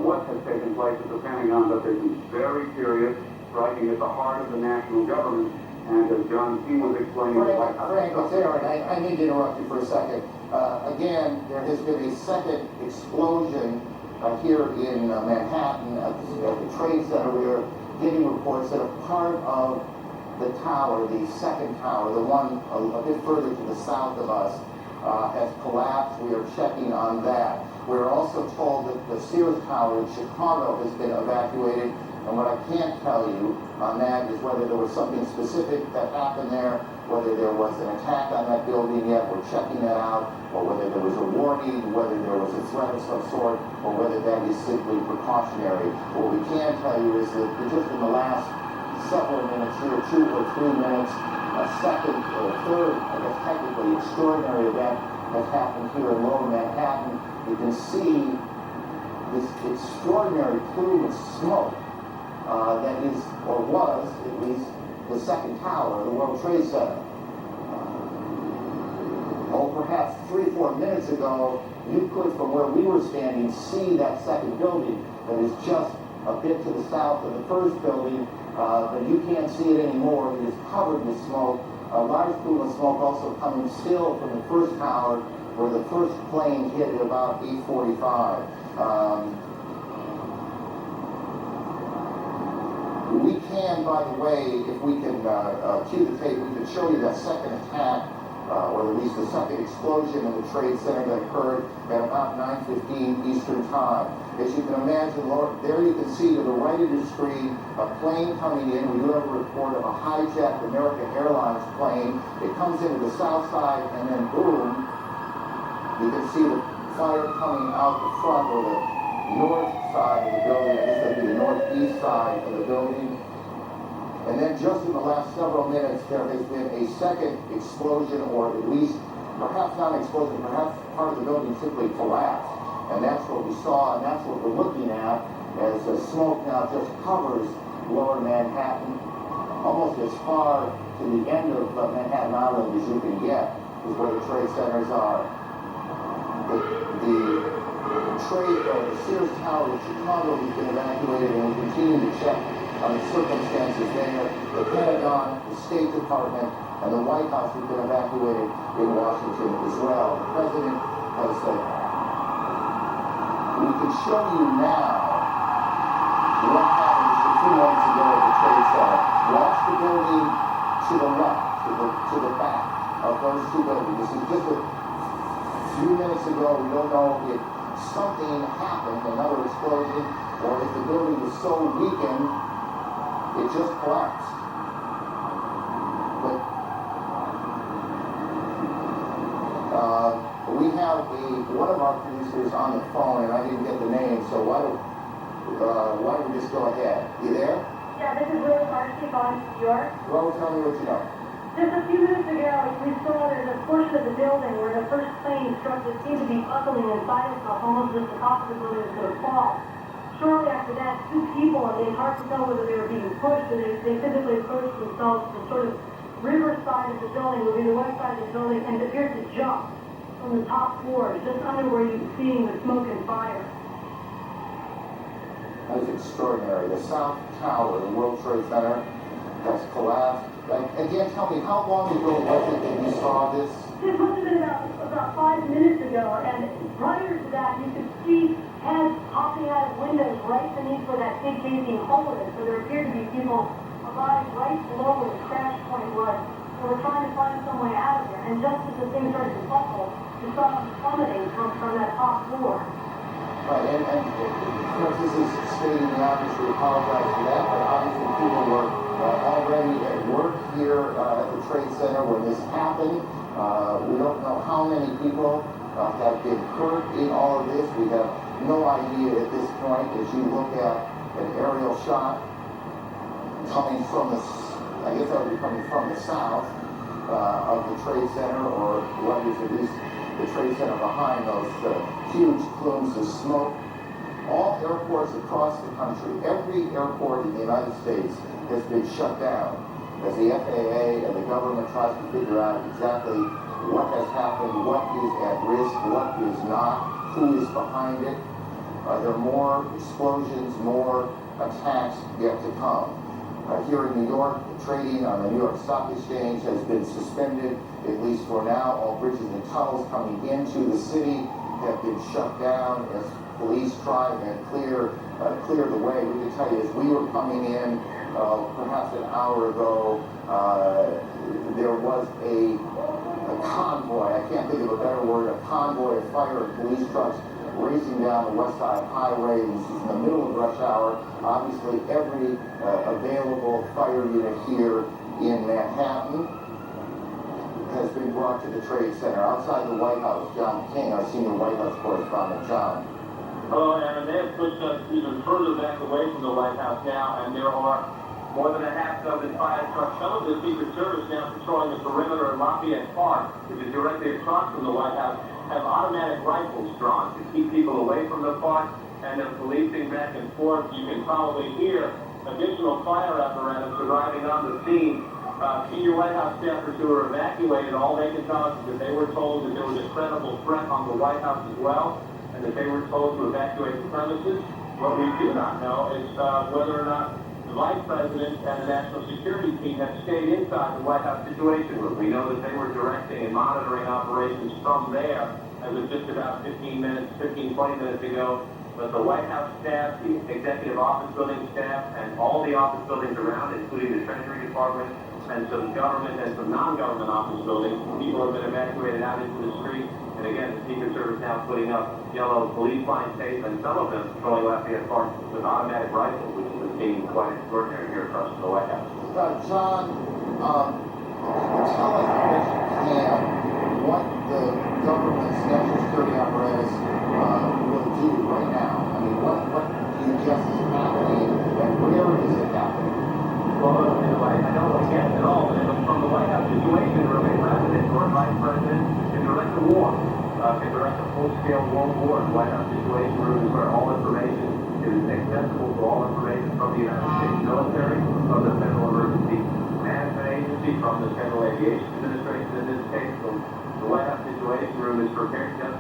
what has taken place at the Pentagon, but this is very serious, striking at the heart of the national government. And as John King was explaining, Frank, it's Aaron. I need to interrupt you for a second. Again, there has been a second explosion here in Manhattan at the Trade Center. We are getting reports that a part of the tower, the second tower, the one a bit further to the south of us, has collapsed. We are checking on that. We're also told that the Sears Tower in Chicago has been evacuated. And what I can't tell you on that is whether there was something specific that happened there, whether there was an attack on that building yet, we're checking that out, or whether there was a warning, whether there was a threat of some sort, or whether that is simply precautionary. What we can tell you is that just in the last several minutes here, 2 or 3 minutes, a second or third, I guess technically, extraordinary event has happened here in Lower Manhattan. You can see this extraordinary plume of smoke that is, or was, at least, the second tower of the World Trade Center. Perhaps 3 or 4 minutes ago, you could, from where we were standing, see that second building that is just a bit to the south of the first building, but you can't see it anymore. It is covered with smoke. A large plume of smoke also coming still from the first tower, where the first plane hit at about 8:45. We can, by the way, if we can cue the tape, we can show you that second attack, or at least the second explosion in the Trade Center that occurred at about 9:15 Eastern Time. As you can imagine, Lord, there you can see to the right of your screen a plane coming in. We do have a report of a hijacked American Airlines plane. It comes into the south side, and then boom, you can see the fire coming out the front, or the north side of the building. I guess that would be the northeast side of the building. And then just in the last several minutes, there has been a second explosion, or at least, perhaps not an explosion, perhaps part of the building simply collapsed. And that's what we saw, and that's what we're looking at, as the smoke now just covers Lower Manhattan, almost as far to the end of Manhattan Island as you can get, is where the trade centers are. The Sears Tower in Chicago has been evacuated, and we continue to check on the circumstances there. The Pentagon, the State Department, and the White House have been evacuated in Washington as well. The President has said, we can show you now what happened just a few moments ago at the Trade Center. Watch the building to the left, to the back of those 2 buildings. This is just a few minutes ago. We don't know if something happened, another explosion, or if the building was so weakened, it just collapsed. But we have one of our producers on the phone, and I didn't get the name, so why don't why don't we just go ahead? You there? Yeah, this is Rose Archie on York. Well, tell me what you know. Just a few minutes ago, we saw there's a portion of the building where the first plane struck that seemed to be buckling inside itself, almost as the top of the building was going to fall. Shortly after that, two people, and it's hard to tell whether they were being pushed, but they physically approached themselves to the sort of river side of the building, would be the west side of the building, and appeared to jump from the top floor, just under where you're seeing the smoke and fire. That is extraordinary. The South Tower, the World Trade Center, has collapsed. Again, tell me, how long ago was it that you saw this? This must have been about 5 minutes ago, and prior to that, you could see heads popping out of windows right beneath where that big gaping hole is. So there appeared to be people alive right below where the crash point was. They were trying to find some way out of there, and just as the thing started to buckle, you saw them plummeting from that top floor. Right, and of course, this is stating the obvious. We apologize for that, but obviously people were already at work here at the Trade Center when this happened. We don't know how many people have been hurt in all of this. We have no idea at this point. As you look at an aerial shot coming from the, I guess that would be coming from the south of the Trade Center, or what is at least the Trade Center behind those huge plumes of smoke. All airports across the country, every airport in the United States has been shut down as the FAA and the government tries to figure out exactly what has happened, what is at risk, what is not, who is behind it. Are there more explosions, more attacks yet to come? Here in New York, trading on the New York Stock Exchange has been suspended, at least for now. All bridges and tunnels coming into the city have been shut down as police try and clear the way. We can tell you, as we were coming in, perhaps an hour ago, there was a convoy, I can't think of a better word, a convoy of fire and police trucks racing down the West Side Highway. This is in the middle of rush hour. Obviously, every available fire unit here in Manhattan has been brought to the Trade Center. Outside the White House, John King, our senior White House correspondent. John. Hello, Aaron. They have pushed us even further back away from the White House now, and there are more than a half dozen fire trucks. Some of the Secret Service now patrolling the perimeter of Lafayette Park, which is directly across from the White House, have automatic rifles drawn to keep people away from the park, and they're policing back and forth. You can probably hear additional fire apparatus arriving on the scene. Senior White House staffers who were evacuated, all they can tell us is that they were told that there was a credible threat on the White House as well, and that they were told to evacuate the premises. What we do not know is whether or not the Vice President and the National Security Team have stayed inside the White House Situation Room. We know that they were directing and monitoring operations from there as of just about 20 minutes ago. But the White House staff, the Executive Office Building staff, and all the office buildings around, including the Treasury Department, and some government and some non-government office buildings, people have been evacuated out into the street. And again, the Secret Service now putting up yellow police line tape, and some of them patrolling Lafayette Park with automatic rifles, which is being quite extraordinary here across the White House. John, tell us as you can what the government's national security apparatus will do right now. I mean, what do you guess is happening, and where is it happening? Well, I don't guess at all, but from the White House Situation Room, a president or vice president can direct a war, can direct a full-scale world war. The White House Situation Room is where all information is accessible to all information from the United States military, from the Federal Emergency Management Agency, from the Federal Aviation Administration in this case. So the White House Situation Room is prepared just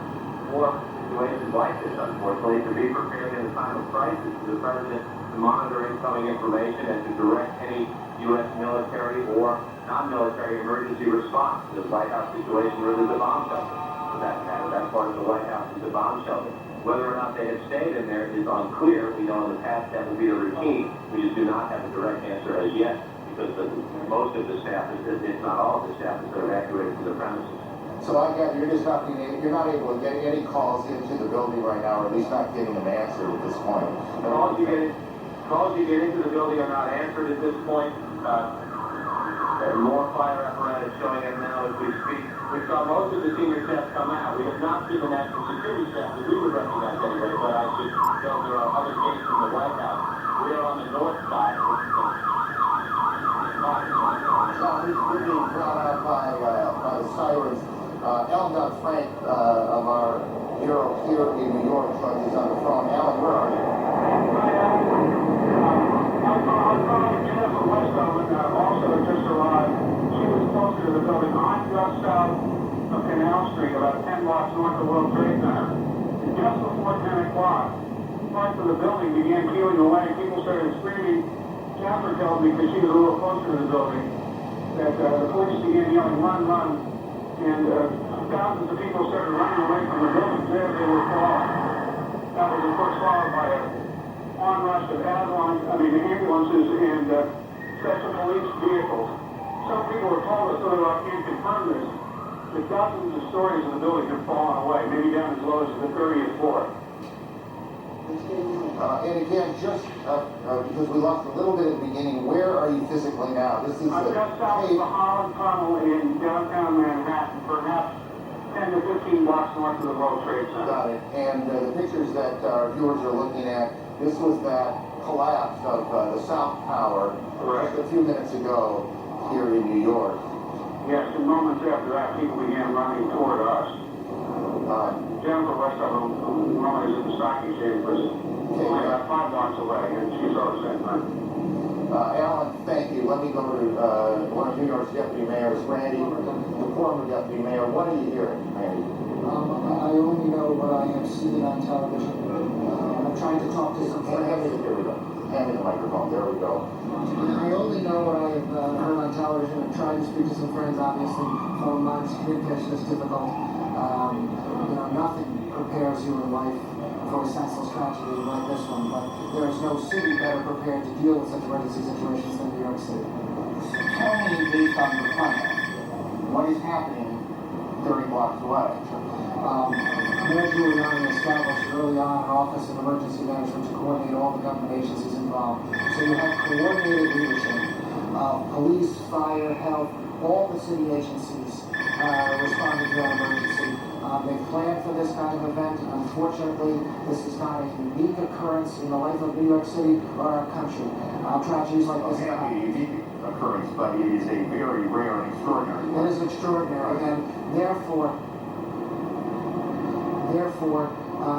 for situations like this, unfortunately, to be prepared in a time of crisis for the president to monitor incoming information and to direct any U.S. military or non-military emergency response. The White House Situation Room is a bomb shelter, for that matter. That part of the White House is a bomb shelter. Whether or not they have stayed in there is unclear. We know in the past that will be a routine. We just do not have a direct answer as yet, because most of the staff, if not all of the staff, has been evacuated from the premises. So I gather you're just not able to get any calls into the building right now, or at least not getting an answer at this point. Calls you get into the building are not answered at this point. There are more fire apparatus showing up now as we speak. We saw most of the senior staff come out. We have not seen the national security staff that we would recognize anyway, but I should know there are other gates from the White New York joins us on the phone. Alan, where are you? I'm calling Jennifer Westover, also just arrived. She was closer to the building. I'm just south of Canal Street, about 10 blocks north of World Trade Center. And just before 10 o'clock, parts of the building began peeling away. People started screaming. Jennifer told me, because she was a little closer to the building, that the police began yelling, run, run. And thousands of people started running away from the buildings there. They were falling. That was, of course, followed by an onrush of ambulances and special police vehicles. Some people have told us, although I can't confirm this, that dozens of stories of the building have fallen away, maybe down as low as the 30th floor. And again, just because we lost a little bit at the beginning, where are you physically now? This is I'm just south of the Holland Tunnel in downtown Manhattan, perhaps 10 to 15 blocks north of the World Trade Center. Got it. And the pictures that our viewers are looking at, this was that collapse of the South Tower just a few minutes ago here in New York. Yes, and moments after that, people began running toward us. Jennifer Westover, who normally is at the stock exchange, was only about 5 blocks away, and she saw the same thing. Alan, thank you. Let me go to one of New York's deputy mayors, Randy, the former deputy mayor. What are you hearing, Randy? I only know what I have seen on television. I'm trying to talk to some friends. Here we go. Hand me the microphone. There we go. I only know what I have heard on television. I'm trying to speak to some friends, obviously. Phone lines, communication is difficult. Nothing prepares you in life for a senseless tragedy like this one, but there is no city better prepared to deal with such emergency situations than New York City. Tell me, based on your plan, what is happening 30 blocks away? Mayor Giuliani established early on an Office of Emergency Management to coordinate all the government agencies involved. So you have coordinated leadership of police, fire, health, all the city agencies responding to that emergency. They planned for this kind of event. Unfortunately, this is not a unique occurrence in the life of New York City or our country. Tragedies like this happen. It may be a unique occurrence, but it is a very rare and extraordinary one. It is extraordinary, and therefore,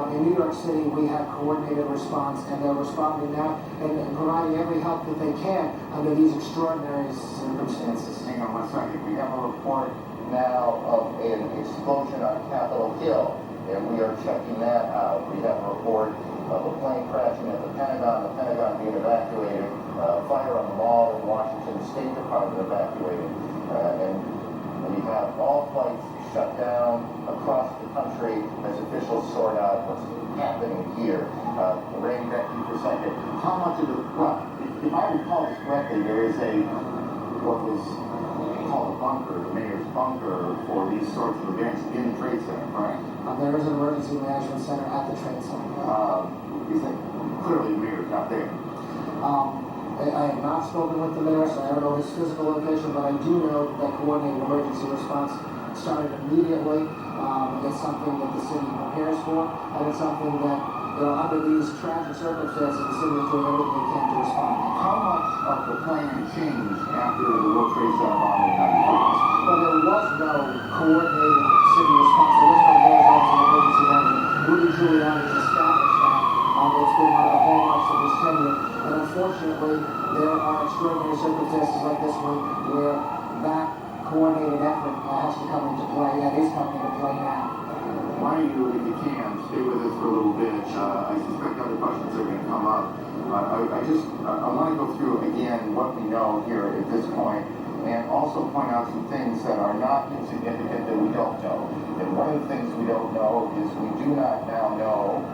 in New York City, we have coordinated response, and they're responding now and providing every help that they can under these extraordinary circumstances. Hang on 1 second. We have a report now of an explosion on Capitol Hill, and we are checking that out. We have a report of a plane crashing at the Pentagon being evacuated, fire on the mall in Washington, the State Department evacuated, and we have all flights shut down across the country as officials sort out what's happening here. Randy, back to you for a second. How much of the, if I recall this correctly, there is what was called a bunker, the mayor's bunker, for these sorts of events in the Trade Center, correct? There is an emergency management center at the Trade Center. Clearly the mayor's not there. I have not spoken with the mayor, so I don't know his physical location, but I do know that coordinated emergency response started immediately. It's something that the city prepares for, and it's something that, under these tragic circumstances, the city is doing everything they can to respond. How much of the plan changed after the World Trade Center bombing happened? Well, there was no coordinated city response. There was no mayor's office of emergency management. Rudy Giuliani established that. It's been one of the hallmarks of his tenure. And unfortunately, there are extraordinary circumstances like this one where that coordinated effort has to come into play, and is coming into play now. Why don't you, if you can, stay with us for a little bit. I suspect other questions are going to come up. I want to go through again what we know here at this point, and also point out some things that are not insignificant that we don't know. And one of the things we don't know is we do not now know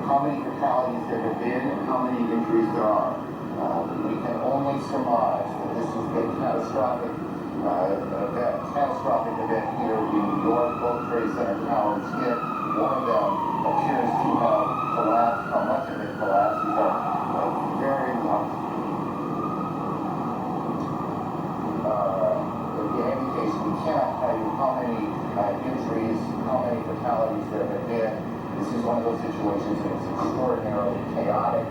how many fatalities there have been and how many injuries there are. We can only surmise that this has been catastrophic event here in New York. Both Trade Center towers hit. One of them appears to have collapsed. How much of it collapsed is very much. In any case, we cannot tell you how many injuries, how many fatalities there have been. This is one of those situations that is extraordinarily chaotic.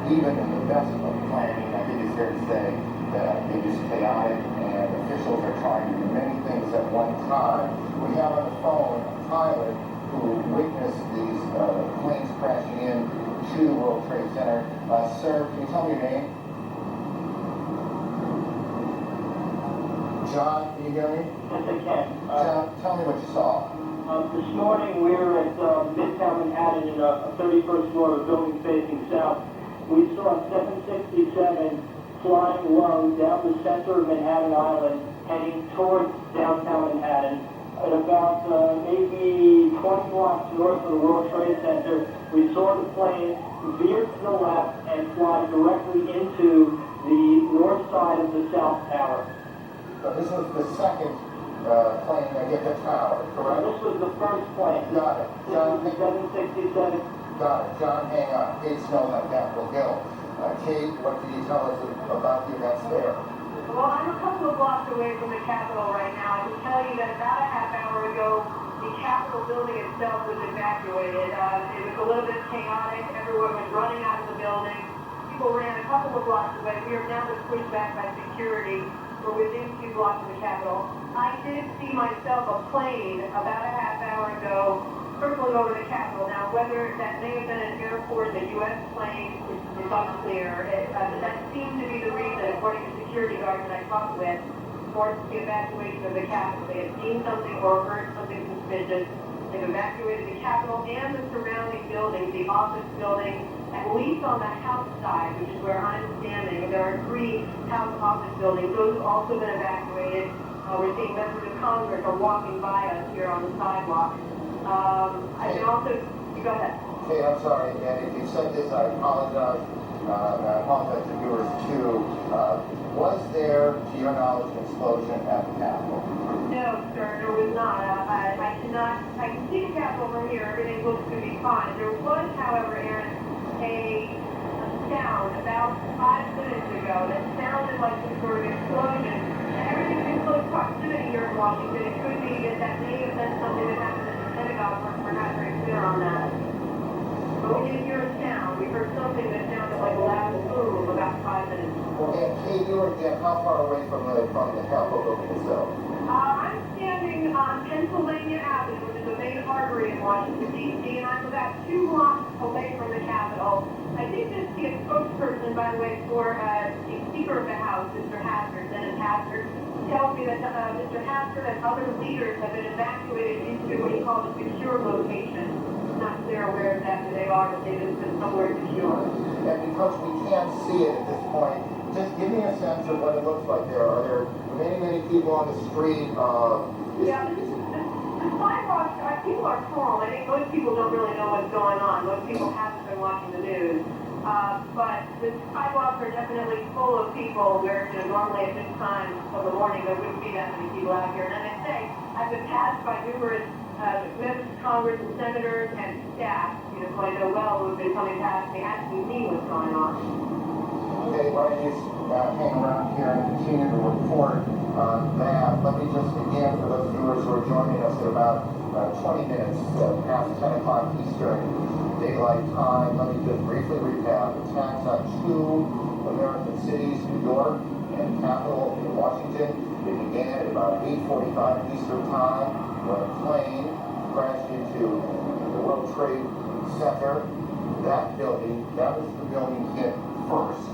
Even in the best of planning, I think it's fair to say that it is chaotic and officials are trying to do many things at one time. We have on the phone a pilot who witnessed these planes crashing in to the World Trade Center. Sir, can you tell me your name? John, can you hear me? Yes, I can. John, tell me what you saw. This morning we were at Midtown Manhattan in a 31st floor of a building facing south. We saw 767 flying low down the center of Manhattan Island, heading towards downtown Manhattan. At about maybe 20 blocks north of the World Trade Center, we saw the plane veer to the left and fly directly into the north side of the South Tower. So this was the second plane that hit the tower, correct? This was the first plane. Got it. John, This was 767. got it. John, hang on. Kate Snowden on Capitol Hill. Kate, what can you tell us about the events there? Well, I'm a couple of blocks away from the Capitol right now. I can tell you that about a half hour ago, the Capitol building itself was evacuated. It was a little bit chaotic. Everyone was running out of the building. People ran a couple of blocks away. We are now been pushed back by security. We're within 2 blocks of the Capitol. I did see myself a plane about a half hour ago circling over the Capitol. Now, whether that may have been an airport, a U.S. plane, is unclear. That seemed to be the reason, according to security guards that I talked with, for the evacuation of the Capitol. They had seen something or heard something suspicious. They've evacuated the Capitol and the surrounding buildings, the office building, at least on the House side, which is where I'm standing. There are 3 House office buildings. Those have also been evacuated. We're seeing members of Congress are walking by us here on the sidewalk. I can also, go ahead. Kate, I'm sorry, and if you said this, I apologize. I apologize to viewers too. Was there, to your knowledge, an explosion at the Capitol? No, sir, there was not. I can see the Capitol from here. Everything looks to be fine. There was, however, Aaron, a sound about 5 minutes ago that sounded like some sort of explosion. And everything's in close proximity here in Washington. It could be that may have been something that happened at the Pentagon. We're not very clear on that. But we didn't hear a sound. We heard something that sounded like a loud boom about 5 minutes. And Kate, you were again, how far away from the Capitol building itself? I'm standing on Pennsylvania Avenue, which is a main artery in Washington, D.C., and I'm about 2 blocks away from the Capitol. I did just see a spokesperson, by the way, for the Speaker of the House, Mr. Hastert, Dennis Hastert, tells me that Mr. Hastert and other leaders have been evacuated into what he calls a secure location. I'm not clear where exactly they are, but they've been somewhere secure. And because we can't see it at this point, just give me a sense of what it looks like there. Are there many people on the street? Yeah, the sidewalks, people are calm. I think most people don't really know what's going on. Most people haven't been watching the news. But the sidewalks are definitely full of people where, normally at this time of the morning there wouldn't be that many people out here. And as I say, I've been passed by numerous members of Congress and senators and staff, who I know well, who have been coming past me asking me what's going on. Okay, why don't you hang around here and continue to report on that. Let me just, again, for those viewers who are joining us at about 20 minutes past 10 o'clock Eastern Daylight Time, let me just briefly recap. Attacks on 2 American cities, New York and Capitol in Washington. It began at about 8:45 Eastern Time when a plane crashed into the World Trade Center. That building, that was the building hit first.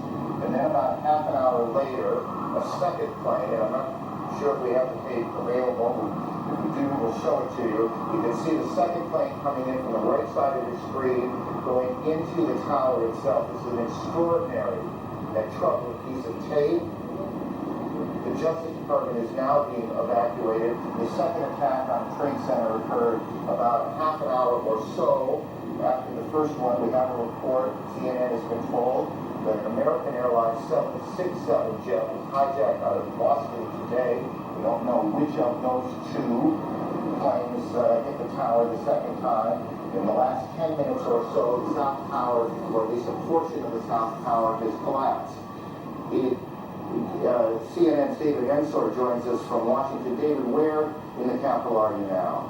And then about half an hour later, a second plane, and I'm not sure if we have the tape available. If we do, we'll show it to you. You can see the second plane coming in from the right side of the screen, going into the tower itself. This is an extraordinary and troubling piece of tape. The Justice Department is now being evacuated. The second attack on the Trade Center occurred about half an hour or so after the first one. We have a report, CNN has been told, that an American Airlines 767 jet was hijacked out of Boston today. We don't know which of those 2 planes hit the tower the second time. In the last 10 minutes or so, the South Tower, or at least a portion of the South Tower, has collapsed. CNN's David Ensor joins us from Washington. David, where in the Capitol are you now?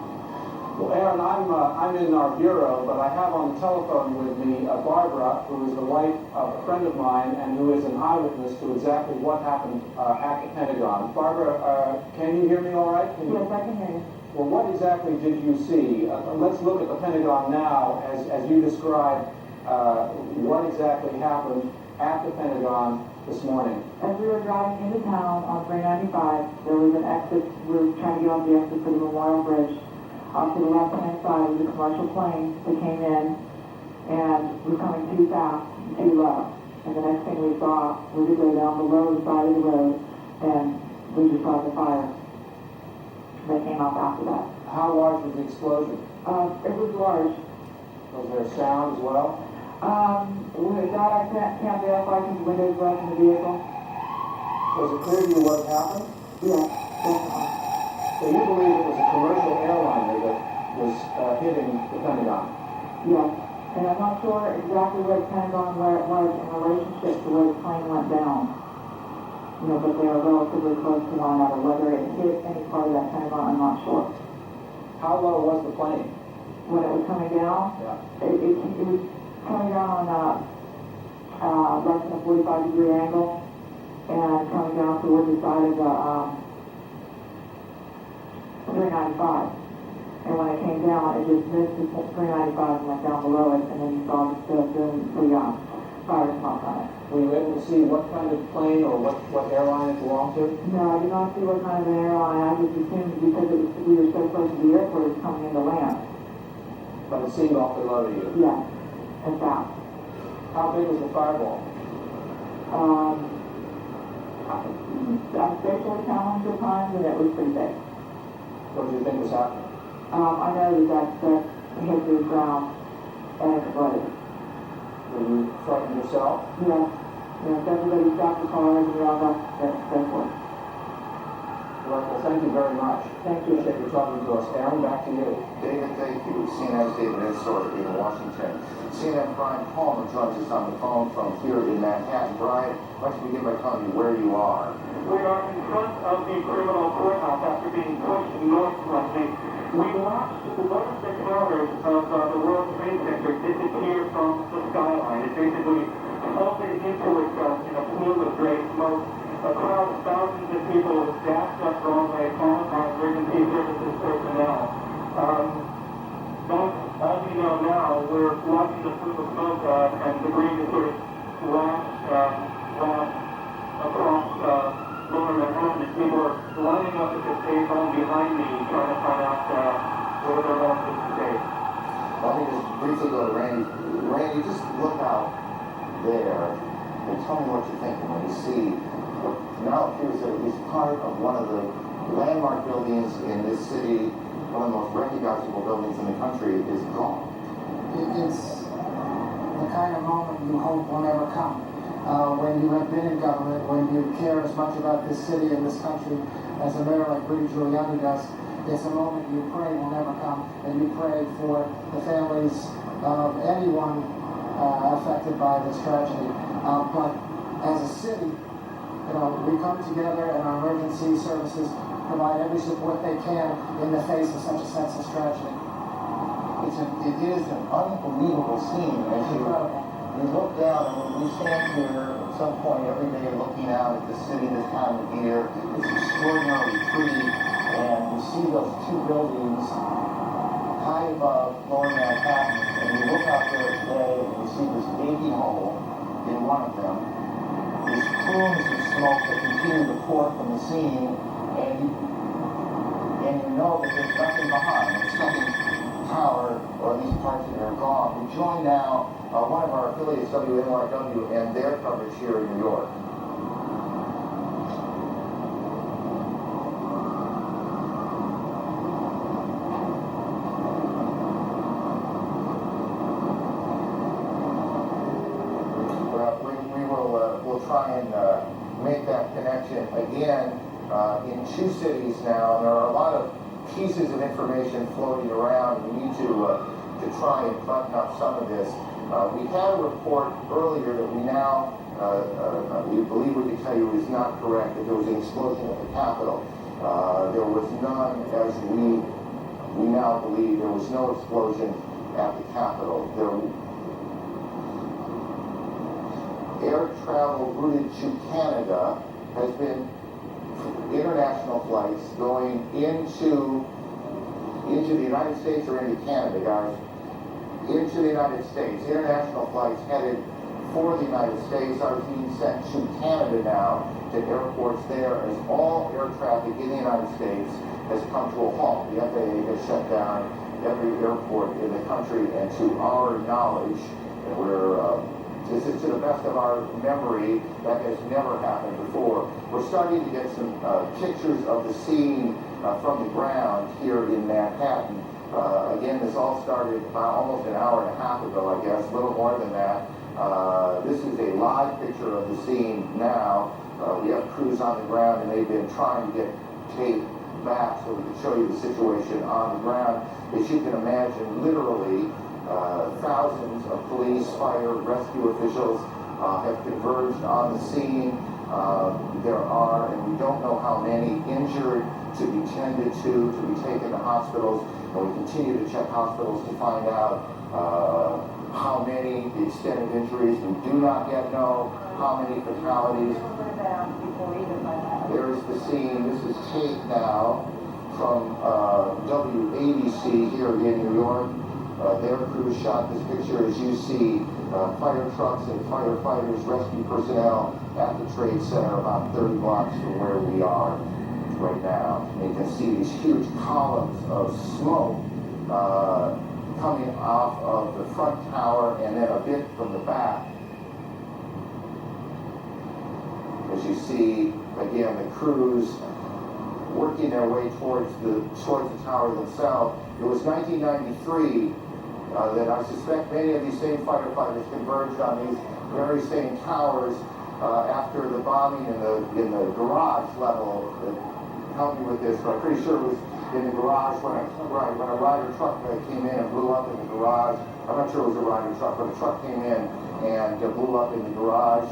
Well, Aaron, I'm in our bureau, but I have on the telephone with me Barbara, who is the wife of a friend of mine and who is an eyewitness to exactly what happened at the Pentagon. Barbara, can you hear me all right? Yes, I can hear you. Well, what exactly did you see? Let's look at the Pentagon now as you described what exactly happened at the Pentagon this morning. As we were driving into town on 395, there was an exit. We were trying to get on the exit for the Memorial Bridge. Off to the left-hand side was a commercial plane that came in and was coming too fast and too low. And the next thing we saw was it go down below the side of the road, and we just saw the fire that came out after that. How large was the explosion? It was large. Was there sound as well? With that, I can't verify because the windows were up in the vehicle. Was it clear to you what happened? Yeah, definitely. So you believe it was a commercial airliner that was hitting the Pentagon? Yes. And I'm not sure exactly where the Pentagon, where it was in relationship to where the plane went down. You know, but they are relatively close to one another. Whether it hit any part of that Pentagon, I'm not sure. How low was the plane? When it was coming down, Yeah. it was coming down on less than a 45-degree angle and coming down towards the side of the 395. And when it came down, it just missed the 395 and went down below it, and then you saw the fire smoke on it. Were you able to see what kind of plane or what airline it belonged to? No, I did not see what kind of an airline. I just assumed because we were so close to the airport, it was coming into land. But it seemed awfully low to you. Yeah, and fast. How big was the fireball? I'm spatially challenged at times, and it was pretty big. What did you think was happening? I know that hit the ground and exploded. Were you frightened yourself? Yes. Yes, everybody stopped the car and we all got so forth. Well, thank you very much. Thank you. Appreciate you talking to us. Aaron, back to you. David, thank you. CNN's David Insort in Washington. CNN Brian Palmer joins us on the phone from here in Manhattan. Brian, why don't you begin by telling me where you are? We are in front of the criminal courthouse after being pushed north slightly. We watched one of the towers of the World Trade Center disappear from the skyline. It basically floated into itself in a plume of gray smoke. A crowd of thousands of people was dashed up Broadway, followed by emergency services personnel. As we know now, we're watching the plume of smoke and debris just sort of flash across Lower Manhattan, and people are lining up at the stage home behind me, trying to find out where they're going to stay. Let me just briefly go to Randy. Randy, just look out there and tell me what you're thinking when you see what now appears that at least part of one of the landmark buildings in this city, one of the most recognizable buildings in the country, is gone. It's the kind of moment you hope will never come. When you have been in government, when you care as much about this city and this country as a mayor like Rudy Giuliani does, it's a moment you pray will never come, and you pray for the families of anyone affected by this tragedy. But as a city, we come together and our emergency services provide every support they can in the face of such a senseless tragedy. It is an unbelievable scene as you look down, and when we stand here at some point every day looking out at the city this time of year, it's extraordinarily pretty, and you see those two buildings high above Lower Manhattan, and you look out there today and you see this gaping hole in one of them, these plumes of smoke that continue to pour from the scene, and you know that there's nothing behind. It's something tower, or at least parts of it are gone. We join now one of our affiliates, WNYW, and their coverage here in New York. We'll try and make that connection again in two cities now, and there are a lot of pieces of information floating around. We need to try and button up some of this. We had a report earlier that we now we believe we can tell you is not correct, that there was an explosion at the Capitol. There was none as we we now believe there was no explosion at the Capitol. Air travel routed to Canada has been international flights going into the United States or into Canada, guys. Into the United States. International flights headed for the United States are being sent to Canada now, to airports there, as all air traffic in the United States has come to a halt. The FAA has shut down every airport in the country, and to our knowledge, and this is to the best of our memory, that has never happened before. We're starting to get some pictures of the scene from the ground here in Manhattan. Again, this all started almost an hour and a half ago, I guess, a little more than that. This is a live picture of the scene now. We have crews on the ground, and they've been trying to get tape back so we can show you the situation on the ground. As you can imagine, literally, thousands of police, fire, rescue officials have converged on the scene. There are, and we don't know how many, injured to be tended to be taken to hospitals, and we continue to check hospitals to find out how many, the extent of injuries. We do not yet know how many fatalities. There's the scene. This is tape now from WABC here in New York. Their crew shot this picture. As you see, fire trucks and firefighters, rescue personnel at the Trade Center about 30 blocks from where we are right now. And you can see these huge columns of smoke coming off of the front tower and then a bit from the back. As you see, again, the crews working their way towards the tower themselves. It was 1993 that I suspect many of these same firefighters converged on these very same towers after the bombing in the garage level. Help me with this, but I'm pretty sure it was in the garage when a Ryder truck came in and blew up in the garage. I'm not sure it was a Ryder truck, but a truck came in and blew up in the garage,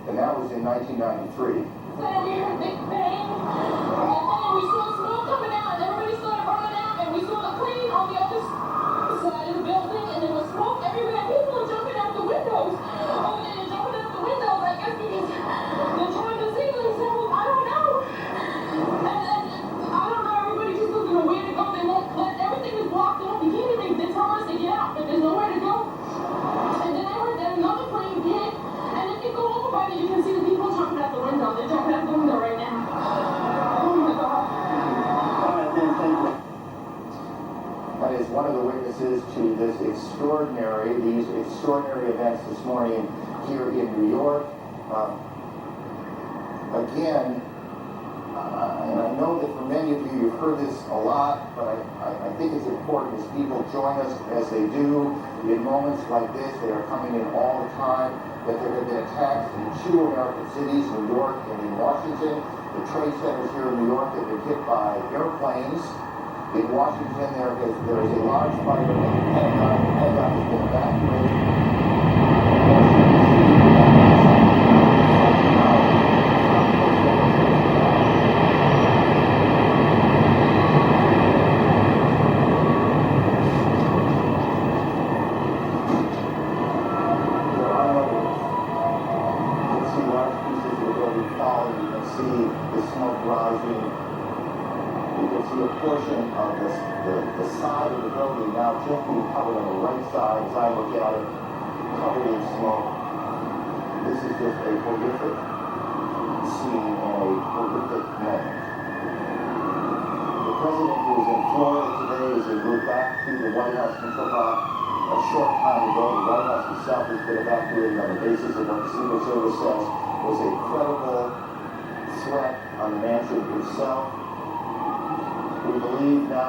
and that was in 1993. We heard big bang, and then we saw smoke coming out, and everybody started running out, and we saw the plane on the other side of the building, and there was smoke everywhere. People are jumping out the windows. Oh, they're jumping out the windows, I guess, because they're trying to save themselves. I don't know. And I don't know, everybody just doesn't know where to go. They won't let, everything is blocked off. You can't even, they tell us to get out, but there's nowhere to go. And then I heard that another plane hit, and if you go over by there, you can see the people jumping out the window. They're jumping out the window right now. Oh my God. That is one of the witnesses to these extraordinary events this morning here in New York. Again, and I know that for many of you, you've heard this a lot, but I think it's important as people join us as they do in moments like this. They are coming in all the time, that there have been attacks in 2 American cities, New York and in Washington. The trade centers here in New York have been hit by airplanes. In Washington, there is a large fire in the Pentagon. The Pentagon has been evacuated. A portion of the side of the building now just being covered on the right side as I look at it, covered in smoke. This is just a horrific scene and a horrific moment. The president, who is in Florida today, is en route back to the White House in Tucson. A short time ago, the White House itself has been evacuated on the basis of what the Secret Service says was a credible threat on the mansion itself. We believe now